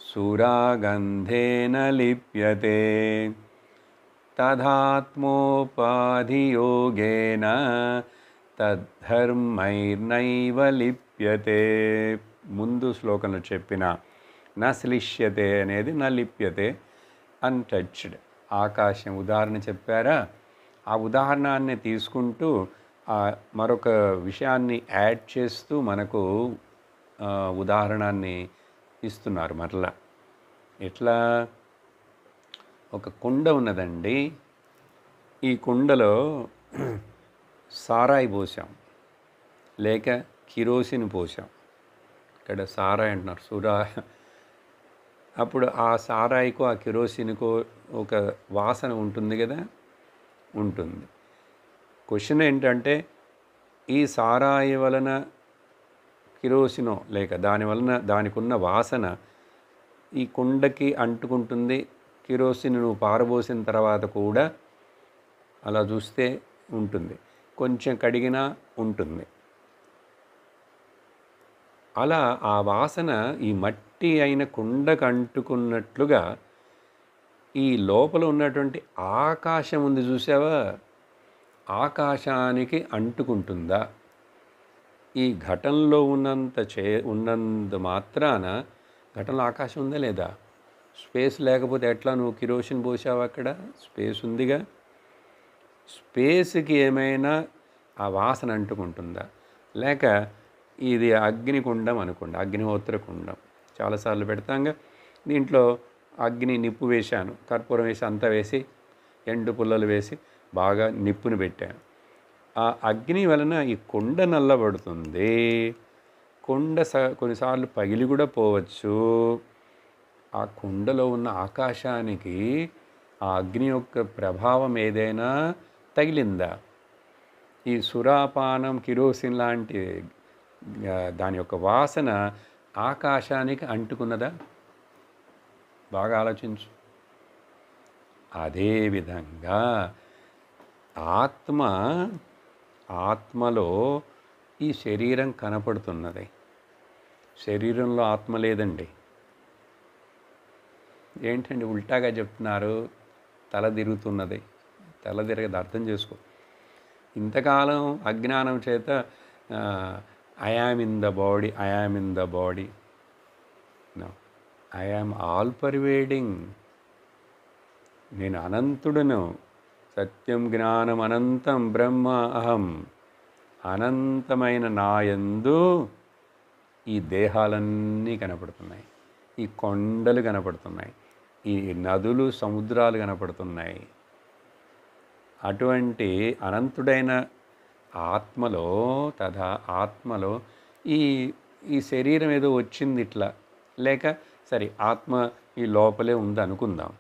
సురాగంధేన లిప్యతే తదాత్మోపాధియోగేన తద్ధర్మైర్నైవ లిప్యతే. ముందు శ్లోకంలో చెప్పిన న శ్లిష్యతే అనేది న లిప్యతే, అన్టచ్డ్. ఆకాశం ఉదాహరణ చెప్పారా? ఆ ఉదాహరణాన్ని తీసుకుంటూ మరొక విషయాన్ని యాడ్ చేస్తూ మనకు ఉదాహరణాన్ని ఇస్తున్నారు మరలా. ఎట్లా? ఒక కుండ ఉన్నదండి. ఈ కుండలో సారాయి పోసాం, లేక కిరోసిన్ పోసాం. ఇక్కడ సారాయి అంటున్నారు, అప్పుడు ఆ సారాయికో ఆ కిరోసిన్కో ఒక వాసన ఉంటుంది కదా, ఉంటుంది. క్వశ్చన్ ఏంటంటే, ఈ సారాయి వలన కిరోసినో లేక దాని వలన దానికి ఉన్న వాసన ఈ కుండకి అంటుకుంటుంది. కిరోసిన్ నువ్వు పారబోసిన తర్వాత కూడా అలా చూస్తే ఉంటుంది, కొంచెం కడిగినా ఉంటుంది. అలా ఆ వాసన ఈ మట్టి అయిన కుండకు అంటుకున్నట్లుగా ఈ లోపల ఉన్నటువంటి ఆకాశం ఉంది చూసావా, ఆకాశానికి అంటుకుంటుందా? ఈ ఘటంలో ఉన్నంత మాత్రాన ఘటనలో ఆకాశం ఉందా లేదా? స్పేస్ లేకపోతే ఎట్లా? నువ్వు కిరోసిన్ పోసావు, అక్కడ స్పేస్ ఉందిగా. స్పేస్కి ఏమైనా ఆ వాసన అంటుకుంటుందా? లేక ఇది అగ్నికుండం అనుకోండి, అగ్నిహోత్ర కుండం చాలాసార్లు పెడతాంగా. దీంట్లో అగ్ని నిప్పు వేశాను, కర్పూరం వేసి అంతా వేసి ఎండు పుల్లలు వేసి బాగా నిప్పుని పెట్టాను. ఆ అగ్ని వలన ఈ కుండ నల్లబడుతుంది. కొండ కొన్నిసార్లు పగిలి కూడా పోవచ్చు. ఆ కుండలో ఉన్న ఆకాశానికి ఆ అగ్ని యొక్క ప్రభావం ఏదైనా తగిలిందా? ఈ సురాపానం, కిరోసిన్ లాంటి దాని యొక్క వాసన ఆకాశానికి అంటుకున్నదా? బాగా ఆలోచించు. అదేవిధంగా ఆత్మలో ఈ శరీరం కనపడుతున్నది. శరీరంలో ఆత్మ లేదండి. ఏంటండి ఉల్టాగా చెప్తున్నారు? తల తిరుగుతున్నది. తల తిరగదు, అర్థం చేసుకో. ఇంతకాలం అజ్ఞానం చేత I am in the body, I am in the body. No, I am all pervading. నేను అనంతుడను. సత్యం జ్ఞానం అనంతం బ్రహ్మ అహం. అనంతమైన నాయందు ఈ దేహాలన్నీ కనపడుతున్నాయి, ఈ కొండలు కనపడుతున్నాయి, ఈ నదులు, సముద్రాలు కనపడుతున్నాయి. అటువంటి అనంతుడైన ఆత్మలో ఆత్మలో ఈ ఈ శరీరం ఏదో వచ్చింది ఇట్లా, లేక సరే ఆత్మ ఈ లోపలే ఉంది అనుకుందాం,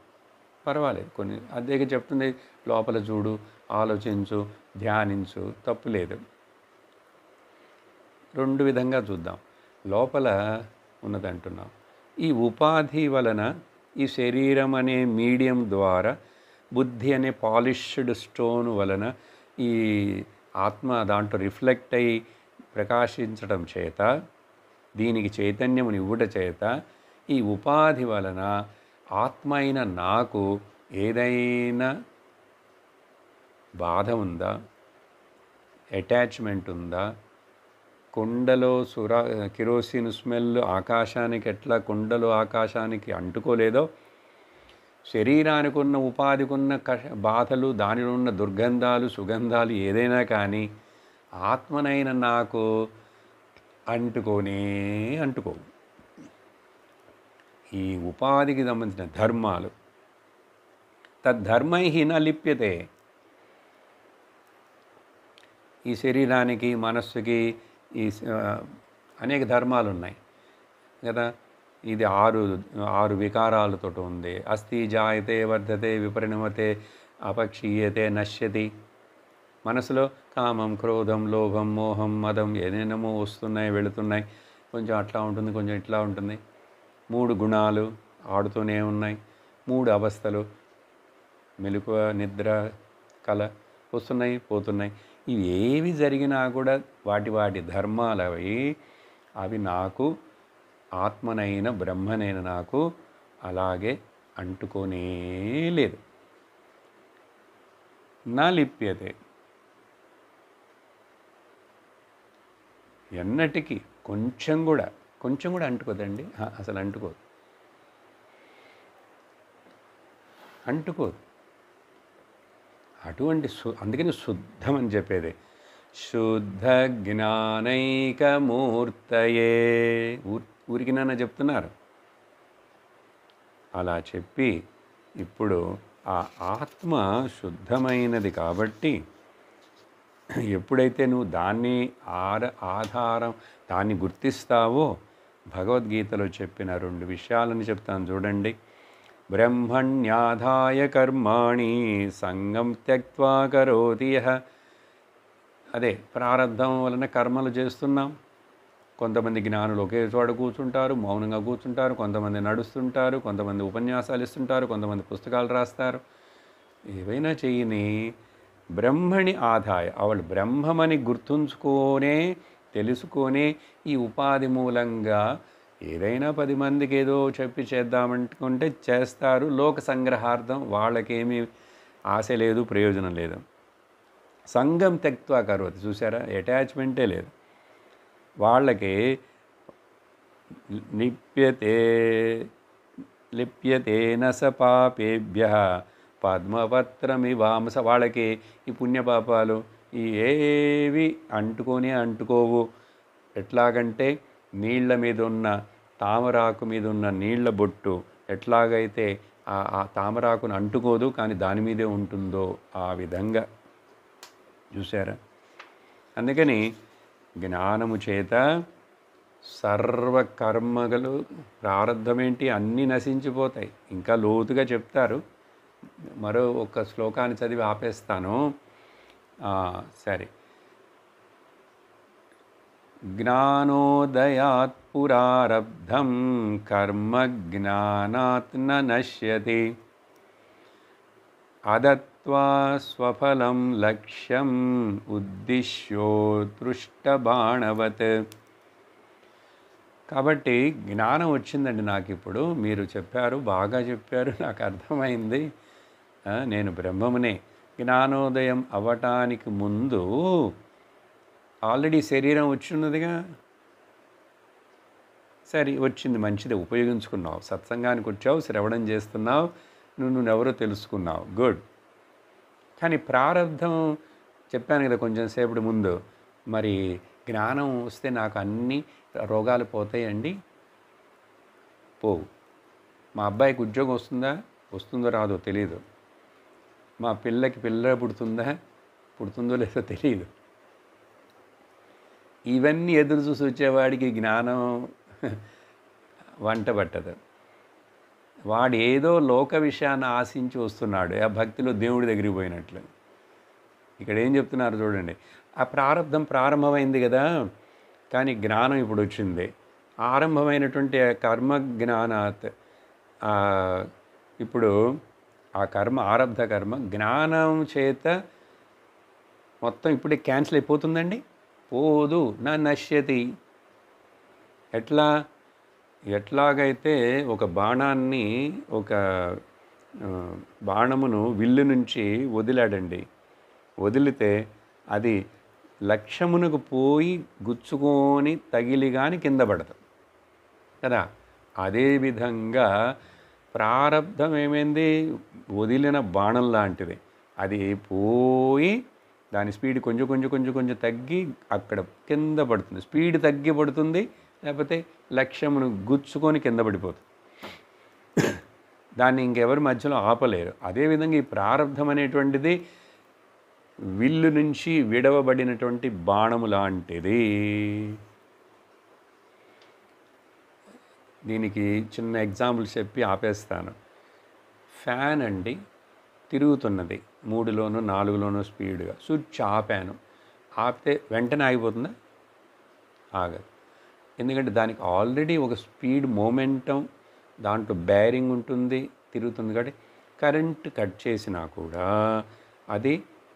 పర్వాలేదు. కొన్ని అదే చెప్తుంది, లోపల చూడు, ఆలోచించు, ధ్యానించు, తప్పు లేదు. రెండు విధంగా చూద్దాం. లోపల ఉన్నదంటున్నాం. ఈ ఉపాధి వలన ఈ శరీరం అనే మీడియం ద్వారా, బుద్ధి అనే పాలిష్డ్ స్టోన్ వలన ఈ ఆత్మ దాంట్లో రిఫ్లెక్ట్ అయ్యి ప్రకాశించడం చేత, దీనికి చైతన్యముని ఇవ్వట చేత, ఈ ఉపాధి వలన ఆత్మ అయిన నాకు ఏదైనా బాధ ఉందా? అటాచ్మెంట్ ఉందా? కుండలో కిరోసిన్ స్మెల్ ఆకాశానికి ఎట్లా కుండలో ఆకాశానికి అంటుకోలేదో, శరీరానికి ఉన్న ఉపాధికి ఉన్న బాధలు, దానిలో ఉన్న దుర్గంధాలు, సుగంధాలు ఏదైనా కానీ ఆత్మనైన నాకు అంటుకోవు. ఈ ఉపాధికి సంబంధించిన ధర్మాలు తద్ధర్మై న లిప్యతే. ఈ శరీరానికి, మనస్సుకి ఈ అనేక ధర్మాలు ఉన్నాయి కదా. ఇది ఆరు వికారాలతో ఉంది. అస్థి జాయతే వర్ధతే విపరిణమతే అపక్షీయతే నశ్యతి. మనసులో కామం, క్రోధం, లోభం, మోహం, మదం ఏదైనామో వస్తున్నాయి, వెళుతున్నాయి. కొంచెం అట్లా ఉంటుంది, కొంచెం ఇట్లా ఉంటుంది. 3 గుణాలు ఆడుతూనే ఉన్నాయి. 3 అవస్థలు, మెలకువ, నిద్ర, కల వస్తున్నాయి, పోతున్నాయి. ఇవి ఏవి జరిగినా కూడా వాటి ధర్మాలు అవి నాకు, ఆత్మనైన బ్రహ్మనైన నాకు అలాగే అంటుకోనే లేదు. నా లిప్యతే, ఎన్నటికీ కొంచెం కూడా అంటుకోదండి. అసలు అంటుకోదు. అటువంటి అందుకని శుద్ధం అని చెప్పేది. శుద్ధ జ్ఞానైకమూర్తయే. ఊరికి నాన్న చెప్తున్నారు. అలా చెప్పి ఇప్పుడు ఆ ఆత్మ శుద్ధమైనది కాబట్టి ఎప్పుడైతే నువ్వు దాన్ని దాన్ని గుర్తిస్తావో, భగవద్గీతలో చెప్పిన 2 విషయాలను చెప్తాను చూడండి. బ్రహ్మణ్యాధాయ కర్మాణి సంగం త్యక్త్వా కరోతి యః. అదే ప్రారబ్ధం వలన కర్మలు చేస్తున్నాం. కొంతమంది జ్ఞానులు ఒకే చోట కూర్చుంటారు, మౌనంగా కూర్చుంటారు. కొంతమంది నడుస్తుంటారు, కొంతమంది ఉపన్యాసాలు ఇస్తుంటారు, కొంతమంది పుస్తకాలు రాస్తారు. ఏవైనా చెయ్యని బ్రహ్మణి ఆదాయ, వాళ్ళు బ్రహ్మమని తెలుసుకొనే ఈ ఉపాధి మూలంగా ఏదైనా 10 మందికి ఏదో చెప్పి చేద్దామనుకుంటే చేస్తారు. లోక సంగ్రహార్థం, వాళ్ళకేమీ ఆశ లేదు, ప్రయోజనం లేదు. సంగం త్యక్త్వా కరోతి. చూసారా, అటాచ్మెంటే లేదు వాళ్ళకి. లిప్యతే నస పాపేభ్యః పద్మపత్రమివాంస. వాళ్ళకి ఈ పుణ్యపాపాలు ఏవి అంటుకోవు. ఎట్లాగంటే నీళ్ల మీద ఉన్న తామరాకు మీద ఉన్న నీళ్ల బొట్టు ఎట్లాగైతే ఆ తామరాకును అంటుకోదు, కానీ దాని మీదే ఉంటుందో ఆ విధంగా. చూసారా, అందుకని జ్ఞానము చేత సర్వ కర్మలు ప్రారంధం ఏంటి అన్నీ నశించిపోతాయి. ఇంకా లోతుగా చెప్తారు. మరో ఒక శ్లోకాన్ని చదివి ఆపేస్తాను. సరే. జ్ఞానోదయాత్ పురారబ్ధం కర్మ జ్ఞానాత్ న నశ్యతి అదత్వా స్వఫలం లక్ష్యం ఉద్దిశ్యోత్కృష్టబాణవత్. కాబట్టి జ్ఞానం వచ్చిందండి నాకు ఇప్పుడు. మీరు చెప్పారు, బాగా చెప్పారు, నాకు అర్థమైంది. నేను బ్రహ్మమునే. జ్ఞానోదయం అవ్వటానికి ముందు ఆల్రెడీ శరీరం వచ్చిన్నదిగా. సరే, వచ్చింది, మంచిది, ఉపయోగించుకున్నావు. సత్సంగానికి వచ్చావు, శ్రవణం చేస్తున్నావు, నువ్వెవరో తెలుసుకున్నావు, గుడ్. కానీ ప్రారంధం చెప్పాను కదా కొంచెం సేపటి ముందు, మరి జ్ఞానం వస్తే నాకు అన్ని రోగాలు పోతాయండి? పోవు. మా అబ్బాయికి ఉద్యోగం వస్తుందో రాదో తెలియదు. మా పిల్లకి పిల్ల పుడుతుందో లేదో తెలియదు. ఇవన్నీ ఎదురు చూసి వచ్చేవాడికి జ్ఞానం వంట పట్టదు. వాడు ఏదో లోక విషయాన్ని ఆశించి వస్తున్నాడు, ఆ భక్తిలో దేవుడి దగ్గరికి పోయినట్లు. ఇక్కడ ఏం చెప్తున్నారు చూడండి. ఆ ప్రారంధం ప్రారంభమైంది కదా, కానీ జ్ఞానం ఇప్పుడు వచ్చింది. ఆరంభమైనటువంటి కర్మ జ్ఞానాత్, ఇప్పుడు ఆ కర్మ, ఆరబ్ధ కర్మ జ్ఞానం చేత మొత్తం ఇప్పుడే క్యాన్సిల్ అయిపోతుందండి. పోదు, నా నశ్యతి. ఎట్లాగైతే ఒక బాణాన్ని, ఒక బాణమును విల్లు నుంచి వదిలాడండి, వదిలితే అది లక్ష్యమునకు పోయి గుచ్చుకొని తగిలి కానీ కింద పడదు కదా. అదేవిధంగా ప్రారబ్ధం ఏమైంది? వదిలిన బాణం లాంటిది. అది పోయి దాని స్పీడ్ కొంచెం తగ్గి అక్కడ కింద పడుతుంది. స్పీడ్ తగ్గి పడుతుంది, లేకపోతే లక్ష్యమును గుచ్చుకొని కింద పడిపోతుంది. దాన్ని ఇంకెవరి మధ్యలో ఆపలేరు. అదేవిధంగా ఈ ప్రారబ్ధం అనేటువంటిది విల్లు నుంచి విడవబడినటువంటి బాణము లాంటిది. దీనికి చిన్న ఎగ్జాంపుల్ చెప్పి ఆపేస్తాను. ఫ్యాన్ అండి తిరుగుతున్నది 3లోనూ 4లోనూ స్పీడ్గా. స్విచ్ ఆపాను, ఆపితే వెంటనే ఆగిపోతుందా? ఆగదు. ఎందుకంటే దానికి ఆల్రెడీ ఒక స్పీడ్ మొమెంటం, దాంట్లో బేరింగ్ ఉంటుంది, తిరుగుతుంది. కాబట్టి కరెంట్ కట్ చేసినా కూడా అది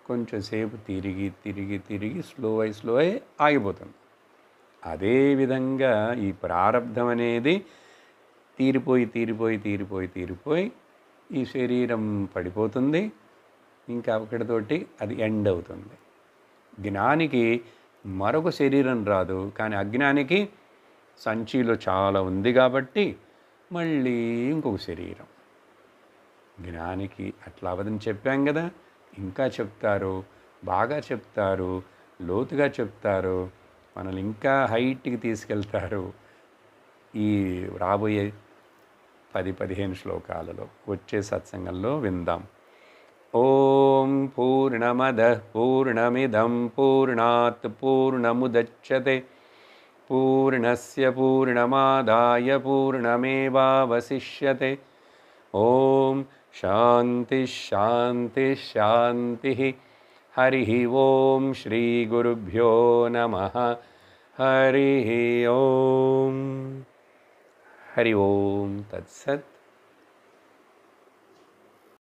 కొంచెం సేపు తిరిగి స్లో అయి ఆగిపోతుంది. అదేవిధంగా ఈ ప్రారబ్ధం అనేది తీరిపోయి ఈ శరీరం పడిపోతుంది. ఇంకా అక్కడితోటి అది ఎండ్ అవుతుంది. జ్ఞానికి మరొక శరీరం రాదు, కానీ అజ్ఞానికి సంచిలో చాలా ఉంది కాబట్టి మళ్ళీ ఇంకొక శరీరం. జ్ఞానికి అట్లా అవదని చెప్పాం కదా. ఇంకా చెప్తారు, బాగా చెప్తారు, లోతుగా చెప్తారు, మనల్ని ఇంకా హైట్కి తీసుకెళ్తారు. ఈ రాబోయే 10-15 శ్లోకాలలో వచ్చే సత్సంగంలో విందాం. ఓం పూర్ణమదః పూర్ణమిదం పూర్ణాత్ పూర్ణముదచ్యతే పూర్ణస్య పూర్ణమాదాయ పూర్ణమేవావశిష్యతే. ఓం శాంతి శాంతి శాంతి. హరి ఓం శ్రీ గురుభ్యో నమః. హరి ఓం. హరి ఓం తత్సత్.